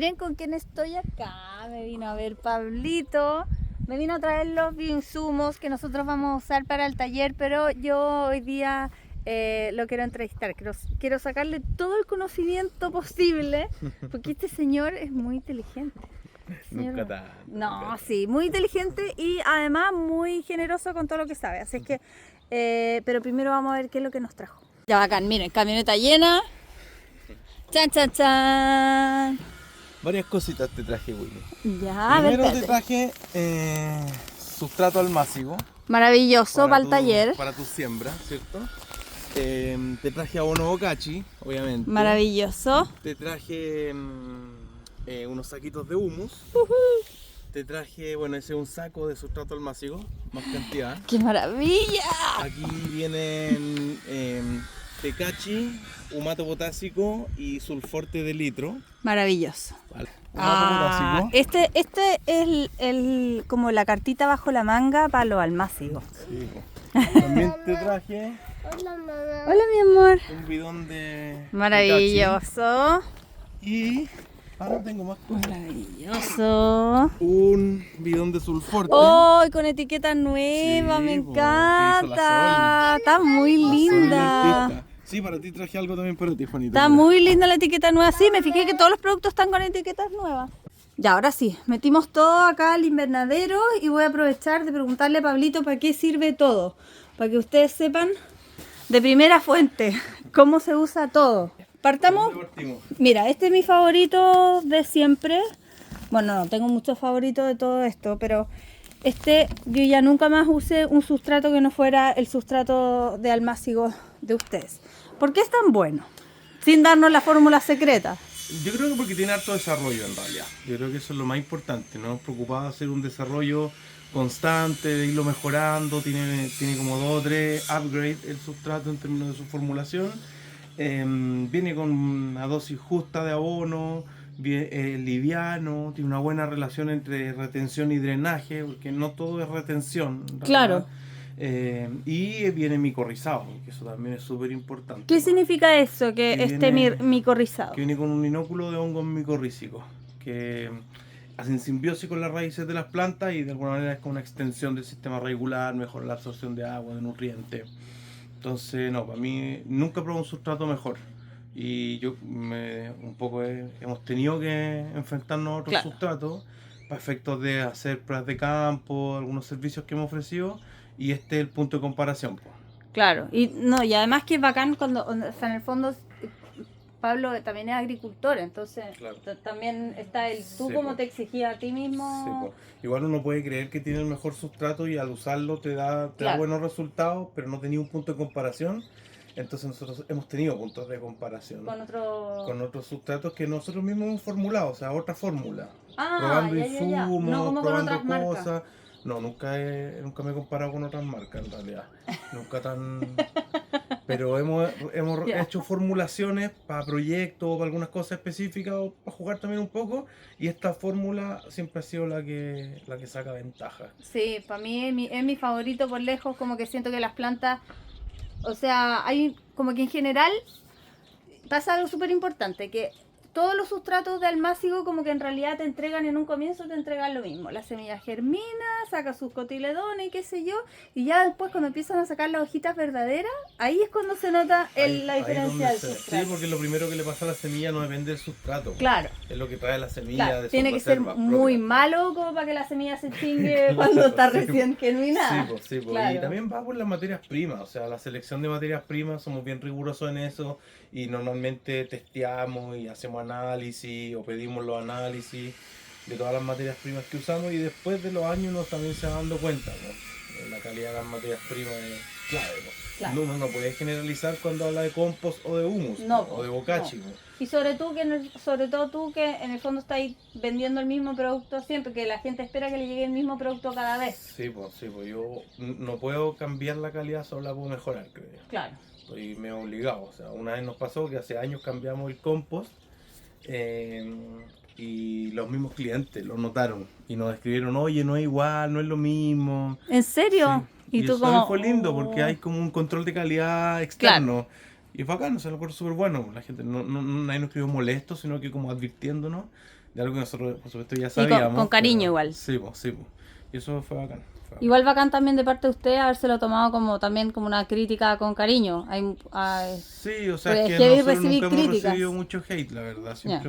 Miren con quién estoy acá. Me vino a ver Pablito. Me vino a traer los bioinsumos que nosotros vamos a usar para el taller, pero yo hoy día lo quiero entrevistar. Quiero sacarle todo el conocimiento posible, porque este señor es muy inteligente. Nunca tanto. No, sí, muy inteligente y además muy generoso con todo lo que sabe. Así es que, pero primero vamos a ver qué es lo que nos trajo. Ya bacán, miren, camioneta llena. Chan, chan, chan. Varias cositas te traje, Willy. Ya, a ver, Primero te espérate. traje sustrato almácigo. Maravilloso para el taller. Para tu siembra, ¿cierto? Te traje abono bokashi, obviamente. Maravilloso. Te traje unos saquitos de humus. Te traje, bueno, ese es un saco de sustrato almácigo, más cantidad. ¡Qué maravilla! Aquí vienen tecachi, humato potásico y sulforte de litro. Maravilloso. Vale. Humato potásico. Este es el como la cartita bajo la manga para los almácigos. Sí. También te traje Hola, mamá. Hola, mi amor. un bidón de Maravilloso. y ahora tengo más cosas. Maravilloso. Un bidón de sulforte. ¡Oh! Con etiqueta nueva, Sí, me po, que hizo la encanta. Está muy Soy el linda. artista. Sí, para ti traje algo también para ti, Juanito. Está Mira. muy linda la etiqueta nueva. Sí, me fijé que todos los productos están con etiquetas nuevas. Ya, ahora sí, metimos todo acá al invernadero y voy a aprovechar de preguntarle a Pablito para qué sirve todo. Para que ustedes sepan de primera fuente cómo se usa todo. Partamos. ¿Dónde partimos? Mira, este es mi favorito de siempre. Bueno, no, tengo muchos favoritos de todo esto, pero este yo ya nunca más usé un sustrato que no fuera el sustrato de almácigo de ustedes. ¿Por qué es tan bueno? Sin darnos la fórmula secreta. Yo creo que porque tiene harto desarrollo en realidad. Yo creo que eso es lo más importante. No nos preocupaba de hacer un desarrollo constante, de irlo mejorando. Tiene como 2 o 3 upgrades el sustrato en términos de su formulación. Viene con una dosis justa de abono, liviano, tiene una buena relación entre retención y drenaje, porque no todo es retención. En Claro. realidad. Y viene micorrizado, que eso también es súper importante. ¿Qué significa eso, que Que esté viene- micorrizado? Que viene con un inóculo de hongos micorrízicos, que hacen simbiosis con las raíces de las plantas y de alguna manera es como una extensión del sistema radicular, mejora la absorción de agua, de nutrientes. Entonces, no, para mí nunca probé un sustrato mejor. Y hemos tenido que enfrentarnos a otros Claro. sustratos para efectos de hacer pruebas de campo, algunos servicios que hemos ofrecido, y este es el punto de comparación, po. Claro, y no, y además que es bacán cuando, o sea, en el fondo Pablo también es agricultor, entonces Claro. también está el tú Sí, como po. te exigías a ti mismo. Sí, po. Igual uno puede creer que tiene el mejor sustrato y al usarlo te da Claro. buenos resultados, pero no tenía un punto de comparación. Entonces nosotros hemos tenido puntos de comparación Con otro. con otros sustratos que nosotros mismos hemos formulado, o sea, otra fórmula. Ah, Probando ya. insumos, No como con probando otras marcas. cosas. No, nunca me he comparado con otras marcas en realidad. Nunca tan... Pero hemos Ya. hecho formulaciones para proyectos, para algunas cosas específicas, o para jugar también un poco. Y esta fórmula siempre ha sido la que saca ventaja. Sí, para mí es mi favorito por lejos, como que siento que las plantas, o sea, hay como que en general pasa algo súper importante, que todos los sustratos de almácigo como que en realidad te entregan en un comienzo, te entregan lo mismo. La semilla germina, saca sus cotiledones y qué sé yo, y ya después cuando empiezan a sacar las hojitas verdaderas, ahí es cuando se nota la Ahí es diferencia del donde se- sustrato. Sí, porque lo primero que le pasa a la semilla no depende del sustrato. Claro. Es lo que trae la semilla Claro, de sus tiene que ser reservas muy propias. malo como para que la semilla se chingue cuando está Sí, recién germinada. Sí, pues, sí, pues. Claro. Y también va por las materias primas, o sea, la selección de materias primas, somos bien rigurosos en eso y normalmente testeamos y hacemos análisis o pedimos los análisis de todas las materias primas que usamos y después de los años uno también se va dando cuenta, ¿no? La calidad de las materias primas es clave, ¿no? Claro. Uno no puede generalizar cuando habla de compost o de humus, No, o de bokashi. no. ¿no? Y sobre todo tú que en el fondo estáis vendiendo el mismo producto siempre, que la gente espera que le llegue el mismo producto cada vez. Sí, pues yo no puedo cambiar la calidad, solo la puedo mejorar, creo yo. Claro. Estoy medio obligado, o sea, una vez nos pasó que hace años cambiamos el compost y los mismos clientes lo notaron y nos escribieron, oye, no es igual, no es lo mismo. ¿En serio? Sí. Y tú eso también como... fue lindo porque oh. hay como un control de calidad externo. Y es bacano, se lo acuerdo súper bueno. La gente nadie nos escribió molesto, sino que como advirtiéndonos de algo que nosotros, por supuesto, ya Y sabíamos. con cariño pero- igual. Sí, pues, sí, pues. Y eso fue bacán. Fue bacán. Igual bacán también de parte de usted habérselo tomado como también como una crítica con cariño. Sí, o sea, Porque es es que heavy nosotros recibir nunca hemos críticas. recibido mucho hate, la verdad. Ya,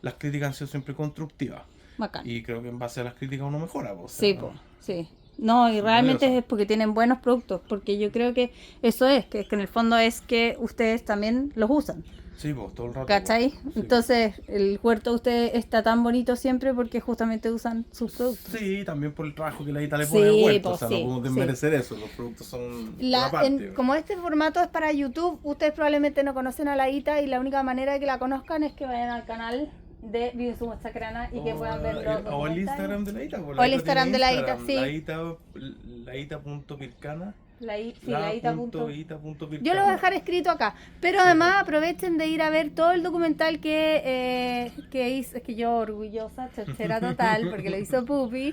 Las críticas han sido siempre constructivas. bacán. Y creo que en base a las críticas uno mejora, pues, o Sí, sea, pues, sí. No, y súper realmente valioso. es porque tienen buenos productos, porque yo creo que eso es que en el fondo es que ustedes también los usan, Sí, pues, todo el rato. ¿cachai? Pues. Sí, Entonces, el huerto de ustedes está tan bonito siempre porque justamente usan sus productos. sí, también por el trabajo que la Ita le pone al Sí, huerto, o pues sea, no sí, podemos sí. desmerecer eso, los productos son una parte. Como este formato es para YouTube, ustedes probablemente no conocen a la Ita y la única manera de que la conozcan es que vayan al canal de Vive su Sacrana y que puedan ver los O el documentales. Instagram de la Ita, pues, O el Ita Instagram tiene de la Ita, Instagram, sí. la Ita.pircana, La Ita. Ita.pircana. Yo lo voy a dejar escrito acá, pero además aprovechen de ir a ver todo el documental que hizo, es que yo orgullosa, chochera total, porque lo hizo Pupi,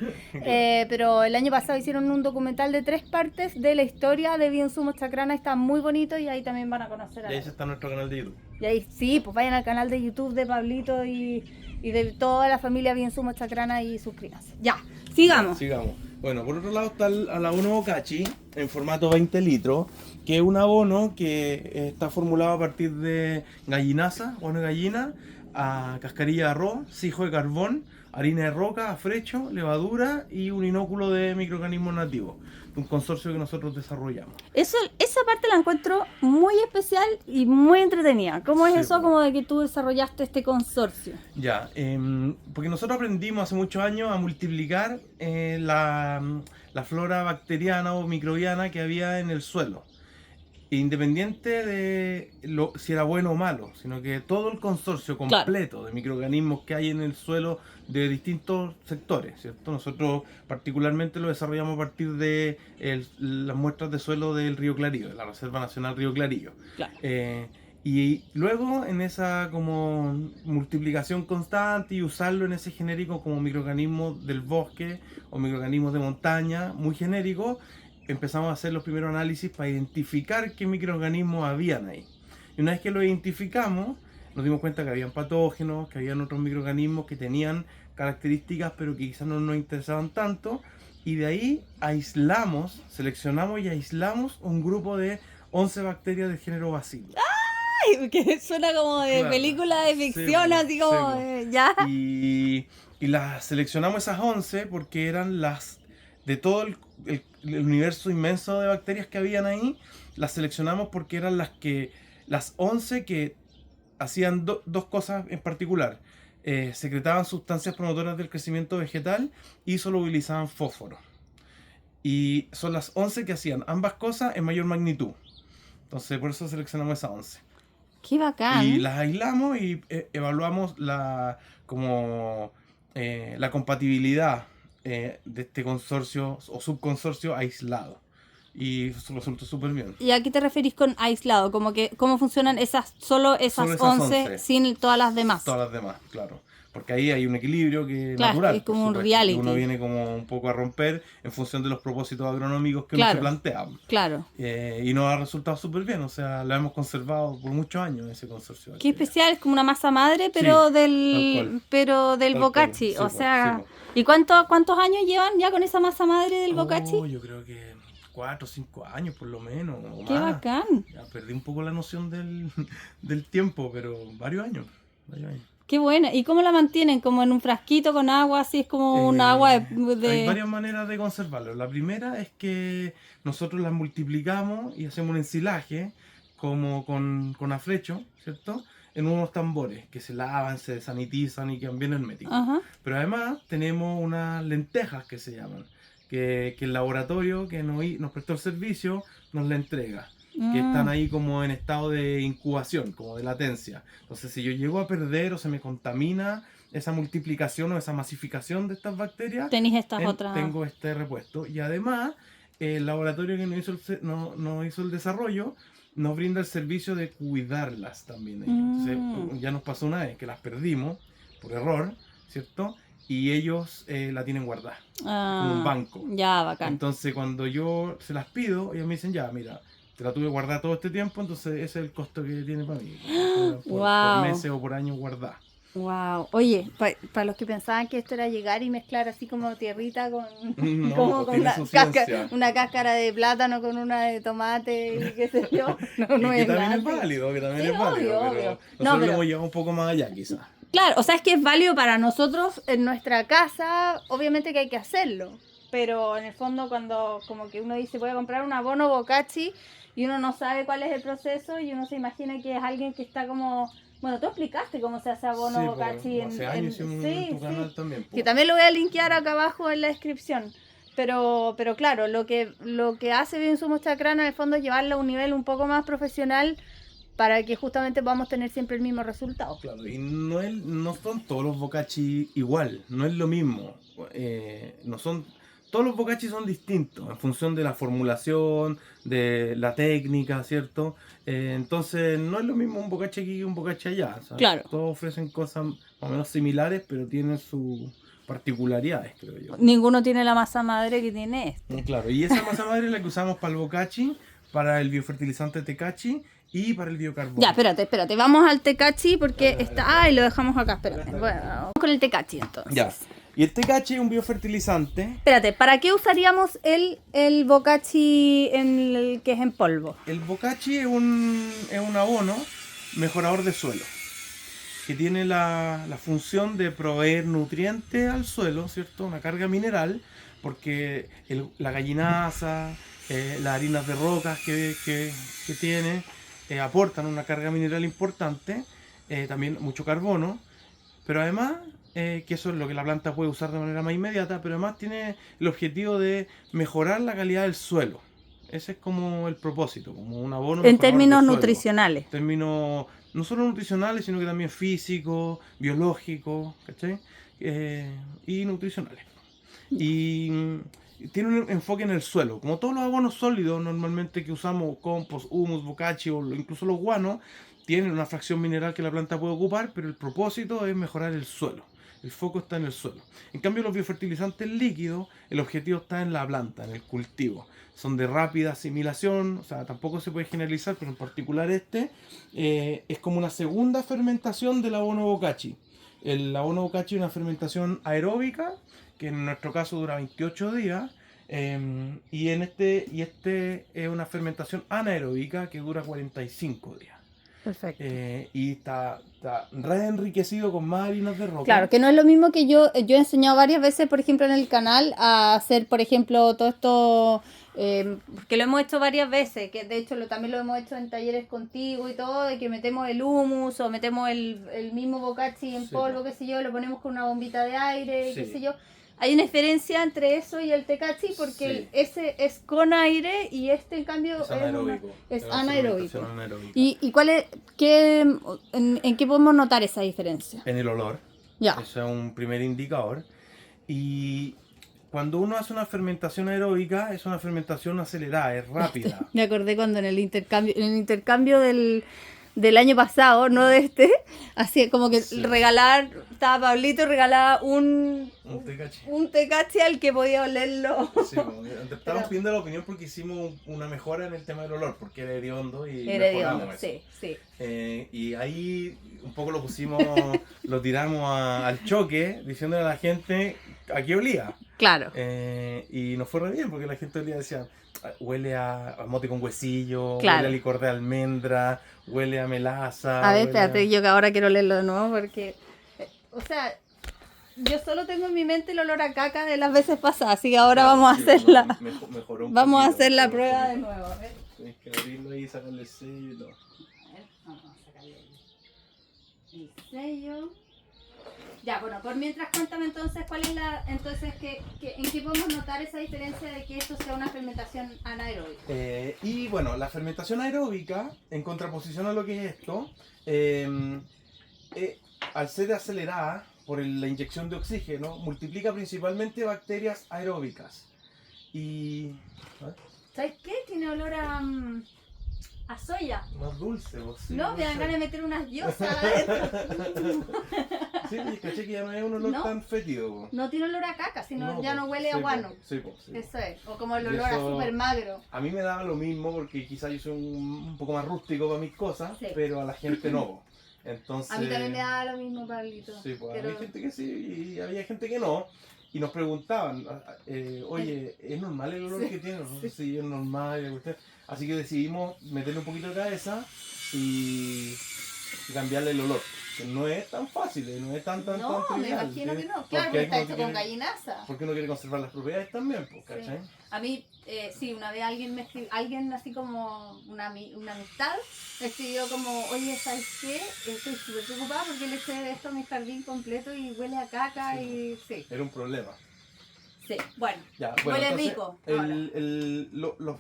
pero el año pasado hicieron un documental de 3 partes de la historia de Bien Sumo Chacrana, está muy bonito y ahí también van a conocer a Y ahí él. está nuestro canal de YouTube. Y ahí sí, pues vayan al canal de YouTube de Pablito y de toda la familia Bien Sumo Chacrana y suscríbanse. Ya, sigamos. Sigamos. Bueno, por otro lado está el abono Bocachi en formato 20 litros, que es un abono que está formulado a partir de gallinaza, abono de gallina, a cascarilla de arroz, cijo de carbón, harina de roca, afrecho, levadura y un inóculo de microorganismos nativos, un consorcio que nosotros desarrollamos. Esa parte la encuentro muy especial y muy entretenida. ¿Cómo es Sí, eso pues. como de que tú desarrollaste este consorcio? Ya, porque nosotros aprendimos hace muchos años a multiplicar la flora bacteriana o microbiana que había en el suelo. Independiente de si era bueno o malo, sino que todo el consorcio Claro. completo de microorganismos que hay en el suelo de distintos sectores, ¿cierto? Nosotros particularmente lo desarrollamos a partir de las muestras de suelo del Río Clarillo, de la Reserva Nacional Río Clarillo. Claro. Y luego en esa como multiplicación constante y usarlo en ese genérico como microorganismos del bosque o microorganismos de montaña, muy genéricos, empezamos a hacer los primeros análisis para identificar qué microorganismos habían ahí. Y una vez que lo identificamos, nos dimos cuenta que habían patógenos, que habían otros microorganismos que tenían características pero que quizás no nos interesaban tanto. Y de ahí seleccionamos y aislamos un grupo de 11 bacterias del género Bacillus. Ay, que suena como de Claro. película de ficción, Sí, así como sí. ya. Y las seleccionamos esas 11 porque eran las de todo el universo inmenso de bacterias que habían ahí. Las seleccionamos porque eran las 11 que hacían dos cosas en particular. Secretaban sustancias promotoras del crecimiento vegetal y solubilizaban fósforo. Y son las 11 que hacían ambas cosas en mayor magnitud. Entonces por eso seleccionamos esas 11. Qué bacán. Y las aislamos y evaluamos la compatibilidad de este consorcio o subconsorcio aislado. Y eso resultó súper bien. ¿Y a qué te referís con aislado? Como que cómo funcionan solo esas Solo esas 11 11. sin todas las demás. Todas las demás, claro. Porque ahí hay un equilibrio que Claro, natural. es como por un supuesto, reality. que uno viene como un poco a romper en función de los propósitos agronómicos que Claro. uno se plantea. Claro. Y nos ha resultado súper bien, o sea, lo hemos conservado por muchos años ese consorcio. Qué especial, es como una masa madre, pero Sí, tal cual. del Tal bocachi. cual, O sí, sea, sí, ¿y cuántos años llevan ya con esa masa madre del bocachi? Yo creo que 4 o 5 años por lo menos, o Qué más. bacán. Ya perdí un poco la noción del tiempo, pero varios años. Qué buena. ¿Y cómo la mantienen? ¿Como en un frasquito con agua? Así es como un agua Hay varias maneras de conservarlo. La primera es que nosotros las multiplicamos y hacemos un ensilaje como con afrecho, ¿cierto? En unos tambores que se lavan, se desanitizan y quedan bien herméticos. Ajá. Pero además tenemos unas lentejas que se llaman, que el laboratorio que nos prestó el servicio nos la entrega. Que están ahí como en estado de incubación, como de latencia. Entonces, si yo llego a perder o se me contamina esa multiplicación o esa masificación de estas bacterias, Tenéis estas otras. tengo este repuesto. Y además, el laboratorio que nos hizo el desarrollo nos brinda el servicio de cuidarlas también. Entonces, ya nos pasó una vez que las perdimos por error, ¿cierto? Y ellos la tienen guardada, como un banco. Ya, bacán. Entonces, cuando yo se las pido, ellos me dicen, ya, mira, te la tuve guardada todo este tiempo, entonces ese es el costo que tiene para mí. Por Wow. meses o por años guardada. Wow. Oye, para los que pensaban que esto era llegar y mezclar así como tierrita con, No, como con tiene su ciencia. una cáscara de plátano con una de tomate y qué sé yo, no Que es también nada es así. válido, que también Sí, es válido, obvio, pero obvio. nosotros No, lo pero hemos llevado un poco más allá, quizás. claro, o sea, es que es válido para nosotros en nuestra casa, obviamente que hay que hacerlo, pero en el fondo cuando como que uno dice voy a comprar un abono bocachi y uno no sabe cuál es el proceso y uno se imagina que es alguien que está como, bueno, tú explicaste cómo se hace abono Sí, bocachi pues hace años hicimos en sí, tu sí, canal también, que pues. también lo voy a linkear acá abajo en la descripción. Pero claro, lo que hace bien Sumo Chacrana en el fondo es llevarlo a un nivel un poco más profesional para que justamente podamos tener siempre el mismo resultado. Claro, y no son todos los bocachi igual, no es lo mismo. No son, todos los bocachi son distintos en función de la formulación, de la técnica, ¿cierto? Entonces no es lo mismo un bocachi aquí que un bocachi allá. O sea, Claro. todos ofrecen cosas más o menos similares, pero tienen sus particularidades, creo yo. Ninguno tiene la masa madre que tiene este. Claro, y esa masa madre es la que usamos para el bocachi, para el biofertilizante tecachi y para el biocarbono. Ya, espérate. Vamos al tecachi porque Dale, está. dale. Ah, y lo dejamos acá, espérate. Bueno, vamos con el tecachi entonces. Ya. Y el tecachi es un biofertilizante. Espérate, ¿para qué usaríamos el bocachi en el que es en polvo? El bocachi es un abono mejorador de suelo, que tiene la función de proveer nutrientes al suelo, ¿cierto? Una carga mineral, porque la gallinaza, las harinas de rocas que tiene, aportan una carga mineral importante, también mucho carbono, pero además, que eso es lo que la planta puede usar de manera más inmediata, pero además tiene el objetivo de mejorar la calidad del suelo. Ese es como el propósito, como un abono En mejorador de términos suelo. nutricionales. Términos no solo nutricionales, sino que también físicos, biológicos, ¿cachai? Y nutricionales. Y tiene un enfoque en el suelo. Como todos los abonos sólidos normalmente que usamos, compost, humus, bocachi o incluso los guanos, tienen una fracción mineral que la planta puede ocupar, pero el propósito es mejorar el suelo. El foco está en el suelo. En cambio, los biofertilizantes líquidos, el objetivo está en la planta, en el cultivo. Son de rápida asimilación, o sea, tampoco se puede generalizar, pero en particular este es como una segunda fermentación del abono bocachi. El abono bocachi es una fermentación aeróbica, que en nuestro caso dura 28 días, y este es una fermentación anaeróbica que dura 45 días. Perfecto. Y está re enriquecido con más harinas de roca. Claro, que no es lo mismo que yo he enseñado varias veces, por ejemplo, en el canal, a hacer, por ejemplo, todo esto, que lo hemos hecho varias veces, que de hecho también lo hemos hecho en talleres contigo y todo, de que metemos el humus o metemos el mismo bocachi en Sí, polvo, qué sé yo, lo ponemos con una bombita de aire, qué Sí. sé yo. Hay una diferencia entre eso y el tecachi porque Sí. ese es con aire y este en cambio Es anaeróbico. es una anaeróbico. fermentación anaeróbica. ¿Y cuál es, en qué podemos notar esa diferencia? En el olor. Ya. Eso es un primer indicador. Y cuando uno hace una fermentación aeróbica, es una fermentación acelerada, es rápida. Me acordé cuando en el intercambio del año pasado, no de este, así como que Sí. estaba Pablito y regalaba un Un tecachi. tecachi al que podía olerlo. Sí, estábamos pidiendo la opinión porque hicimos una mejora en el tema del olor, porque era hediondo y mejoramos Heredioso, eso. sí. Y ahí un poco lo pusimos, lo tiramos al choque, diciéndole a la gente a qué olía. Claro. Y nos fue re bien, porque la gente olía, decía, huele a mote con huesillo, Claro. huele a licor de almendra, huele a melaza. A ver, huele espérate, yo que ahora quiero olerlo de nuevo porque, o sea, yo solo tengo en mi mente el olor a caca de las veces pasadas, así que ahora vamos a Sí, hacer la, mejoró un vamos a poquito, hacer la mejoró un prueba de poquito. nuevo. A ver. Tienes que abrirlo y sacarle el sello y todo. A ver, vamos a sacarle el sello. Ya, bueno, por mientras cuéntame entonces cuál es entonces en qué podemos notar esa diferencia de que esto sea una fermentación anaeróbica. Y bueno, la fermentación aeróbica, en contraposición a lo que es esto, al ser acelerada por la inyección de oxígeno, multiplica principalmente bacterias aeróbicas. Y... ¿Sabes qué? Tiene olor a soya. Más dulce, vos sí. No, me dan ganas de meter unas yosas adentro. Sí, y caché que ya no es un olor No. tan fétido. Po. No tiene olor a caca, sino ya po. no huele a Sí, po. guano. Sí, po, sí, po. Eso es. O como el Y olor a eso- súper magro. A mí me daba lo mismo porque quizás yo soy un poco más rústico para mis cosas, Sí. pero a la gente no. Po. Entonces, A mí también me da lo mismo, Pablito. sí, pues pero... había gente que sí y había gente que no. Y nos preguntaban, oye, ¿es normal el olor Sí, que tiene? No sé sí. si es normal. Así que decidimos meterle un poquito de cabeza y cambiarle el olor. Que no es tan fácil, no es tan No, me trivial. imagino que no. Porque Claro, porque hay está como hecho que con quiere- gallinaza. porque uno quiere conservar las propiedades también, pues, ¿cachai? Sí. A mí, sí, una vez alguien me escribió, alguien así como una amistad, me escribió como, oye, ¿sabes qué? Estoy súper preocupada porque le eché esto a mi jardín completo y huele a caca Sí. y sí. Era un problema. Sí, bueno, Ya, huele entonces, rico ahora.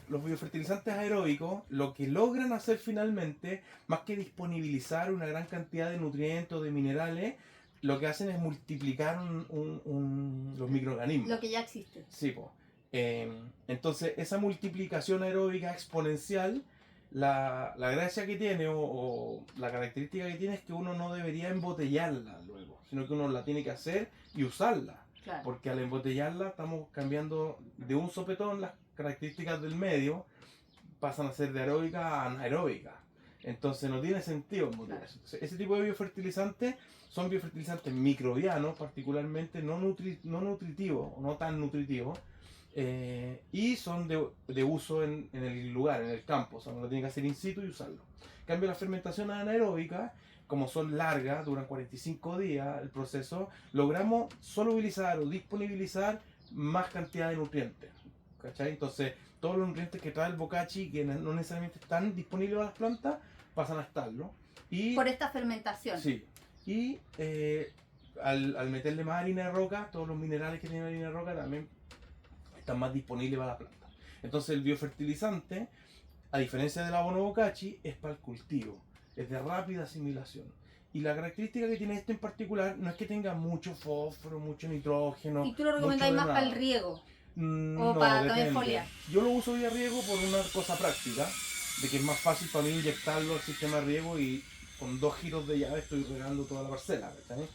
los biofertilizantes aeróbicos lo que logran hacer finalmente, más que disponibilizar una gran cantidad de nutrientes o de minerales, lo que hacen es multiplicar los microorganismos. Lo que ya existe. Sí, po. Entonces, esa multiplicación aeróbica exponencial, la gracia que tiene o la característica que tiene es que uno no debería embotellarla luego, sino que uno la tiene que hacer y usarla. Claro. Porque al embotellarla estamos cambiando de un sopetón las características del medio, pasan a ser de aeróbica a anaeróbica. Entonces no tiene sentido embotellar eso. Entonces, ese tipo de biofertilizantes son biofertilizantes microbianos, particularmente no nutritivos o no tan nutritivos, y son de uso en el lugar, en el campo. O sea, uno lo tiene que hacer in situ y usarlo. En cambio, la fermentación anaeróbica, como son largas, duran 45 días el proceso, logramos solubilizar o disponibilizar más cantidad de nutrientes. ¿Cachai? Entonces, todos los nutrientes que trae el bokashi, que no necesariamente están disponibles a las plantas, pasan a estarlo. Y, Por esta fermentación. sí. Y al meterle más harina de roca, todos los minerales que tiene la harina de roca también están más disponibles para la planta. Entonces, el biofertilizante, a diferencia del abono bokashi, es para el cultivo. Es de rápida asimilación. Y la característica que tiene este en particular no es que tenga mucho fósforo, mucho nitrógeno. ¿Y tú lo recomendáis más para el riego? ¿O para también foliar? Yo lo uso vía riego por una cosa práctica, de que es más fácil para mí inyectarlo al sistema de riego y con 2 giros de llave estoy regando toda la parcela, ¿sabes?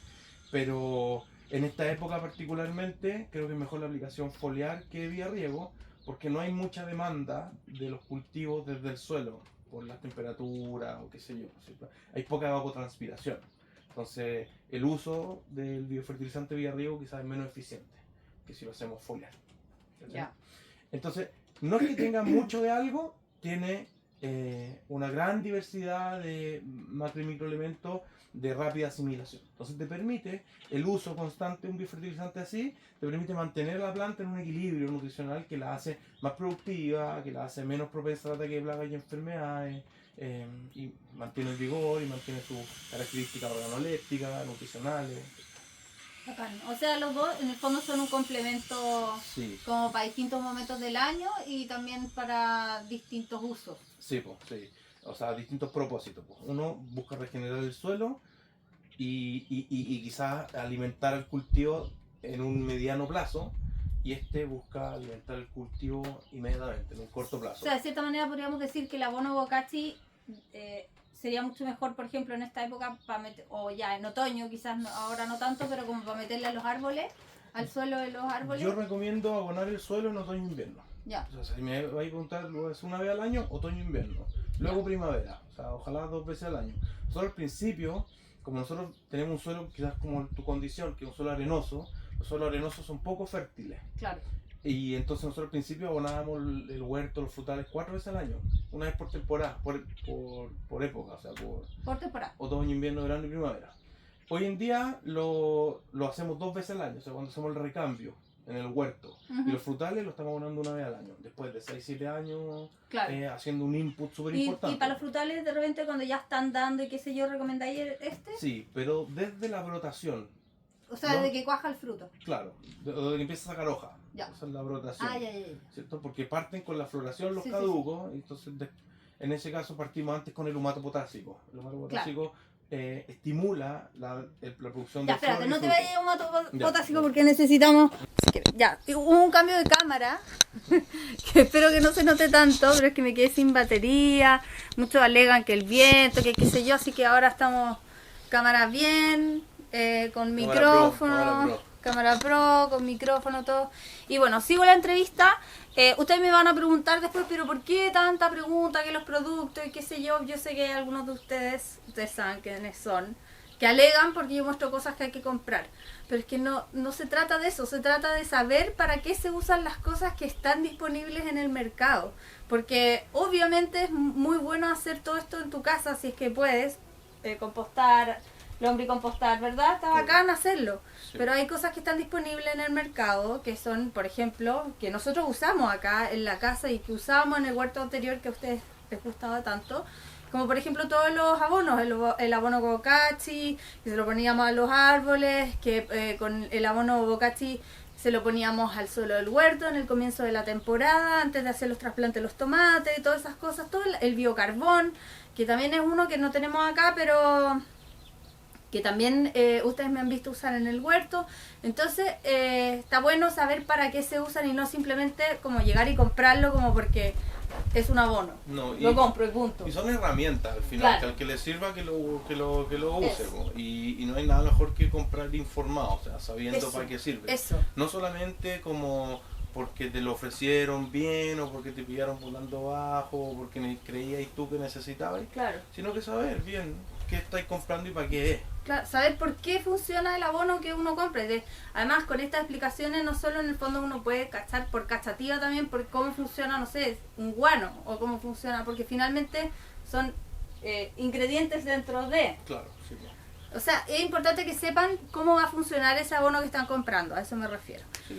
Pero en esta época particularmente creo que es mejor la aplicación foliar que vía riego, porque no hay mucha demanda de los cultivos desde el suelo por las temperaturas o qué sé yo, ¿cierto? Hay poca evapotranspiración. Entonces, el uso del biofertilizante vía riego quizás es menos eficiente que si lo hacemos foliar. Ya. Entonces, no es que tenga mucho de algo, tiene una gran diversidad de macro y microelementos de rápida asimilación. Entonces te permite el uso constante de un biofertilizante así, te permite mantener la planta en un equilibrio nutricional que la hace más productiva, que la hace menos propensa al ataque de plagas y enfermedades, y mantiene el vigor y mantiene sus características organolépticas, nutricionales. Bacán. O sea, los dos en el fondo son un complemento Sí. como para distintos momentos del año y también para distintos usos. Sí, pues, sí. O sea, distintos propósitos. Pues. Uno busca regenerar el suelo y quizás alimentar el cultivo en un mediano plazo, y este busca alimentar el cultivo inmediatamente, en un corto O plazo. sea, de cierta manera podríamos decir que el abono bokashi sería mucho mejor, por ejemplo, en esta época, o ya en otoño, quizás ahora no tanto, pero como para meterle a los árboles, al suelo de los árboles. Yo recomiendo abonar el suelo en otoño e invierno. Ya. O sea, si me vais a preguntar, lo es una vez al año, otoño e invierno. Luego Ya. primavera. O sea, ojalá 2 veces al año. Nosotros al principio, como nosotros tenemos un suelo quizás como tu condición, que es un suelo arenoso, los suelos arenosos son poco fértiles. Claro. Y entonces nosotros al principio abonábamos el huerto, los frutales 4 veces al año. Una vez por temporada, por época, o sea, Por temporada. otoño, invierno, verano y primavera. Hoy en día lo hacemos 2 veces al año, o sea, cuando hacemos el recambio en el huerto. Ujú. Y los frutales los estamos abonando una vez al año, después de 6-7 años, Claro. haciendo un input súper Y importante. para los frutales, de repente, cuando ya están dando y qué sé yo, ¿recomendáis este? Sí, pero desde la brotación, O sea, ¿no? desde que cuaja el fruto. claro, desde que empieza a sacar hoja, Ya. esa es la brotación. Ah, ya. ¿Cierto? Porque parten con la floración los Sí, caducos, entonces en ese caso partimos antes con el humato potásico. El humato potásico estimula la producción Ya, de flor espérate, y no te fruto. vayas a un mato Ya. potásico porque necesitamos... Ya, hubo un cambio de cámara, que espero que no se note tanto, pero es que me quedé sin batería, muchos alegan que el viento, que qué sé yo, así que ahora estamos cámara bien, con micrófono, cámara pro, con micrófono, todo. Y bueno, sigo la entrevista. Ustedes me van a preguntar después, pero ¿por qué tanta pregunta que los productos y qué sé yo? Yo sé que hay algunos de ustedes ustedes saben quiénes son, que alegan porque yo muestro cosas que hay que comprar. Pero es que no se trata de eso, se trata de saber para qué se usan las cosas que están disponibles en el mercado. Porque obviamente es muy bueno hacer todo esto en tu casa si es que puedes, compostar, lombricompostar, ¿verdad? Está bacán hacerlo. Sí. Pero hay cosas que están disponibles en el mercado, que son, por ejemplo, que nosotros usamos acá en la casa y que usábamos en el huerto anterior que a ustedes les gustaba tanto. Como por ejemplo todos los abonos, el abono Bokachi, que se lo poníamos a los árboles, que con el abono Bokachi se lo poníamos al suelo del huerto en el comienzo de la temporada, antes de hacer los trasplantes de los tomates y todas esas cosas, todo el biocarbón, que también es uno que no tenemos acá, pero que también ustedes me han visto usar en el huerto. Entonces está bueno saber para qué se usan y no simplemente como llegar y comprarlo como porque es un abono. No, Lo compro y punto. Y son herramientas al final, Claro. que al que le sirva que lo use. Eso. Po. Y no hay nada mejor que comprar informado, o sea, sabiendo Eso, para qué sirve. eso. No solamente como porque te lo ofrecieron bien o porque te pillaron volando bajo o porque creías tú que necesitabas, Claro. sino que saber bien qué estáis comprando y para qué es. Claro, saber por qué funciona el abono que uno compra. Además, con estas explicaciones no solo en el fondo uno puede cachar por cachativa también por cómo funciona, no sé, un guano o cómo funciona, porque finalmente son ingredientes dentro de. Claro, sí. Pues. O sea, es importante que sepan cómo va a funcionar ese abono que están comprando, a eso me refiero. Sí,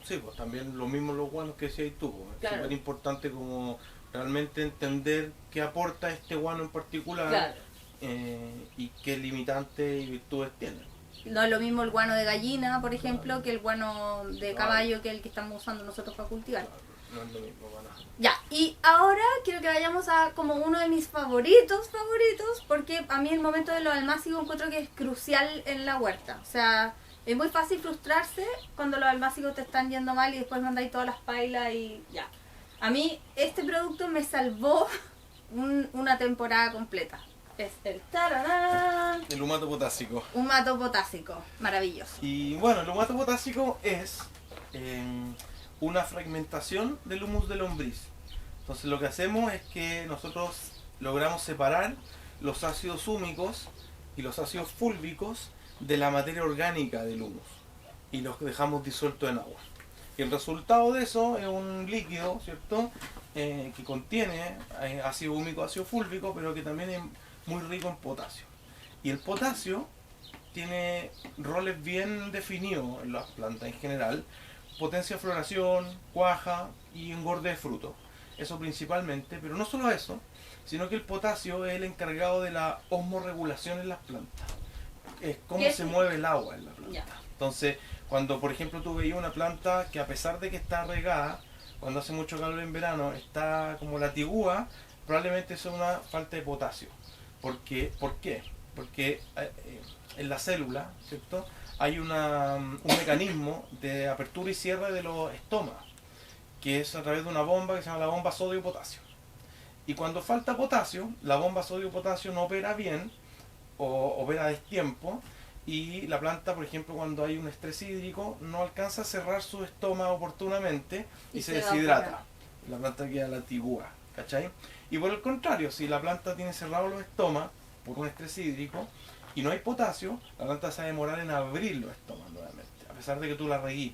sí, pues también lo mismo los guanos que decías tú. Pues. Es Claro. súper importante como realmente entender qué aporta este guano en particular. Claro. Y qué limitantes y virtudes tiene. No es lo mismo el guano de gallina, por ejemplo, que el guano de caballo, que es el que estamos usando nosotros para cultivar. Claro, no es lo mismo para nada. Ya, y ahora quiero que vayamos a como uno de mis favoritos, porque a mí el momento de lo almácigos encuentro que es crucial en la huerta. O sea, es muy fácil frustrarse cuando los almácigos te están yendo mal y después mandáis todas las pailas y ya. A mí este producto me salvó una temporada completa. Es el tararán, El humato potásico. humato potásico, maravilloso. Y bueno, el humato potásico es una fragmentación del humus de lombriz. Entonces lo que hacemos es que nosotros logramos separar los ácidos húmicos y los ácidos fúlvicos de la materia orgánica del humus y los dejamos disueltos en agua. Y el resultado de eso es un líquido, ¿cierto? Que contiene ácido húmico, ácido fúlvico, pero que también es muy rico en potasio. Y el potasio tiene roles bien definidos en las plantas en general: potencia de floración, cuaja y engorde de fruto. Eso principalmente, pero no solo eso, sino que el potasio es el encargado de la osmorregulación en las plantas. Es cómo ¿Qué se es? mueve el agua en la planta. Ya. Entonces, cuando por ejemplo tú veías una planta que a pesar de que está regada, cuando hace mucho calor en verano, está como latigúa, probablemente eso es una falta de potasio. ¿Por qué? Porque en la célula, ¿cierto?, hay un mecanismo de apertura y cierre de los estomas, que es a través de una bomba que se llama la bomba sodio-potasio. Y cuando falta potasio, la bomba sodio-potasio no opera bien, o opera a destiempo, y la planta, por ejemplo, cuando hay un estrés hídrico, no alcanza a cerrar su estoma oportunamente y se deshidrata. La planta queda latigúa, ¿cachai? Y por el contrario, si la planta tiene cerrados los estomas por un estrés hídrico y no hay potasio, la planta se va a demorar en abrir los estomas nuevamente, a pesar de que tú la reguís.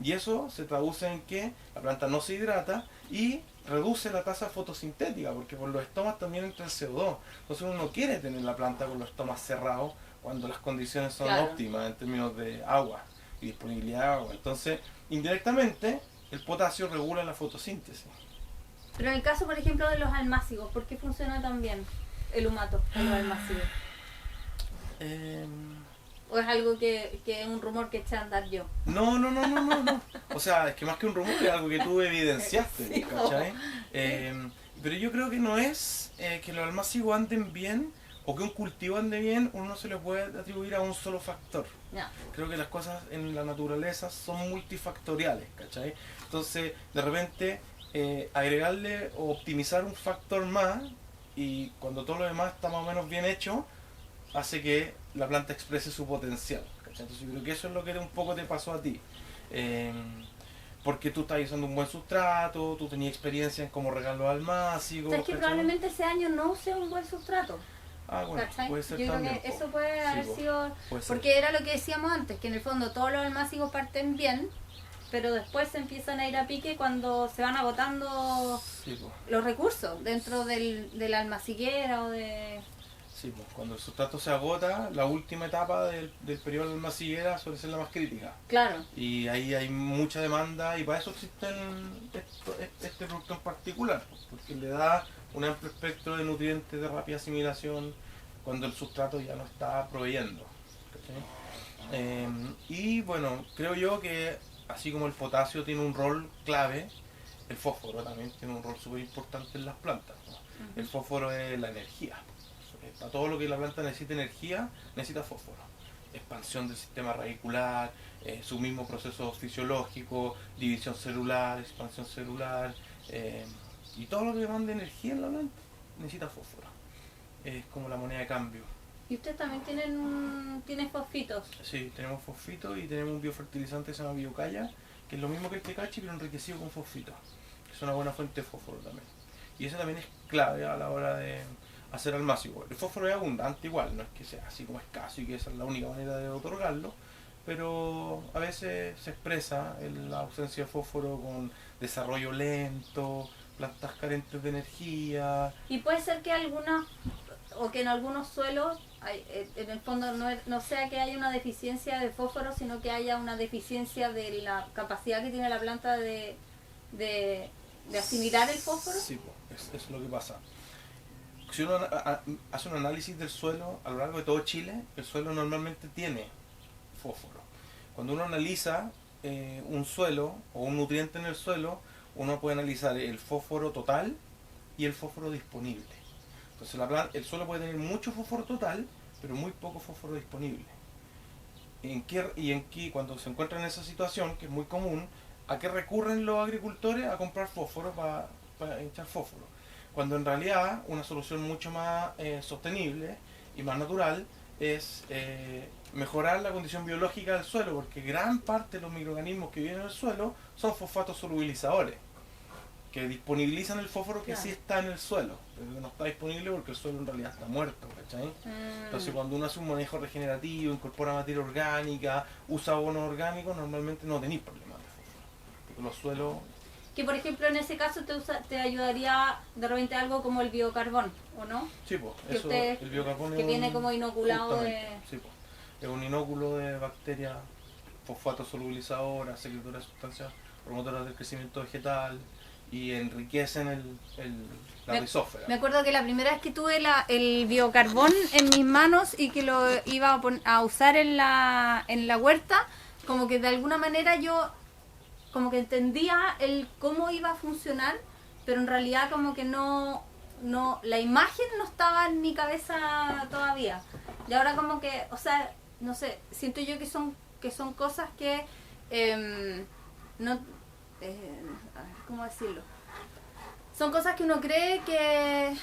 Y eso se traduce en que la planta no se hidrata y reduce la tasa fotosintética, porque por los estomas también entra el CO2. Entonces uno no quiere tener la planta con los estomas cerrados cuando las condiciones son óptimas en términos de agua y disponibilidad de agua. Entonces, indirectamente, el potasio regula la fotosíntesis. Pero en el caso, por ejemplo, de los almácigos, ¿por qué funciona tan bien el humato en los almácigos? ¿O es algo que es un rumor que eché a andar yo? No. O sea, es que más que un rumor es algo que tú evidenciaste, Sí, ¿cachai? Pero yo creo que no es que los almácigos anden bien o que un cultivo ande bien, uno no se le puede atribuir a un solo factor. No. Creo que las cosas en la naturaleza son multifactoriales, ¿cachai? Entonces, de repente, agregarle o optimizar un factor más, y cuando todo lo demás está más o menos bien hecho, hace que la planta exprese su potencial, ¿cachai? Entonces yo creo que eso es lo que un poco te pasó a ti. Porque tú estás usando un buen sustrato, tú tenías experiencia en cómo regar los almácigos. ¿Sabes que ¿cachai? probablemente ese año no use un buen sustrato? Ah, bueno, ¿Cachai? puede ser Yo creo también. que po. eso puede Sí, haber po, sido, puede ser. porque era lo que decíamos antes, que en el fondo todos los almácigos parten bien, pero después se empiezan a ir a pique cuando se van agotando Sí, po. los recursos dentro de la almaciguera o de... Sí, pues, cuando el sustrato se agota, la última etapa del periodo de almaciguera suele ser la más crítica. Claro, Y ahí hay mucha demanda y para eso existe este producto en particular, pues, porque le da un amplio espectro de nutrientes de rápida asimilación cuando el sustrato ya no está proveyendo. ¿Cachai? Y bueno, creo yo que así como el potasio tiene un rol clave, el fósforo también tiene un rol súper importante en las plantas, ¿no? El fósforo es la energía. Para todo lo que la planta necesita energía, necesita fósforo. Expansión del sistema radicular, su mismo proceso fisiológico, división celular, expansión celular, y todo lo que demanda energía en la planta necesita fósforo. Es como la moneda de cambio. y ustedes también tienen fosfitos. Sí, tenemos fosfito y tenemos un biofertilizante que se llama biocalla, que es lo mismo que el tecachi, pero enriquecido con fosfito, que es una buena fuente de fósforo también. Y eso también es clave a la hora de hacer almácigo. El fósforo es abundante igual, no es que sea así como escaso y que esa es la única manera de otorgarlo, pero a veces se expresa la ausencia de fósforo con desarrollo lento, plantas carentes de energía. Y puede ser que algunas, o que en algunos suelos, en el fondo no sea que haya una deficiencia de fósforo, sino que haya una deficiencia de la capacidad que tiene la planta de asimilar el fósforo. Sí, pues, eso es lo que pasa. Si uno hace un análisis del suelo a lo largo de todo Chile, el suelo normalmente tiene fósforo. Cuando uno analiza un suelo o un nutriente en el suelo, uno puede analizar el fósforo total y el fósforo disponible. Entonces el suelo puede tener mucho fósforo total, pero muy poco fósforo disponible. Cuando se encuentran en esa situación, que es muy común, ¿a qué recurren los agricultores? A comprar fósforo para echar fósforo. Cuando en realidad una solución mucho más sostenible y más natural es mejorar la condición biológica del suelo, porque gran parte de los microorganismos que viven en el suelo son fosfatos solubilizadores, que disponibilizan el fósforo que Claro. sí está en el suelo, pero que no está disponible porque el suelo en realidad está muerto, ¿cachai? Entonces cuando uno hace un manejo regenerativo, incorpora materia orgánica, usa abonos orgánicos, normalmente no tenéis problemas de fósforo, porque los suelos... Que por ejemplo en ese caso te ayudaría de repente algo como el biocarbón, ¿o no? Sí, pues, Que eso, usted- el biocarbono que es viene un- como inoculado justamente, sí, pues, es un inóculo de bacterias fosfato solubilizadoras, secretoras de sustancias promotoras del crecimiento vegetal y enriquecen la Me- rizósfera. Me acuerdo que la primera vez que tuve el biocarbón en mis manos y que lo iba a usar en la huerta, como que de alguna manera yo como que entendía cómo iba a funcionar, pero en realidad como que no, la imagen no estaba en mi cabeza todavía. Y ahora como que, o sea, no sé, siento yo que son cosas que no, a ver, ¿cómo decirlo? Son cosas que uno cree que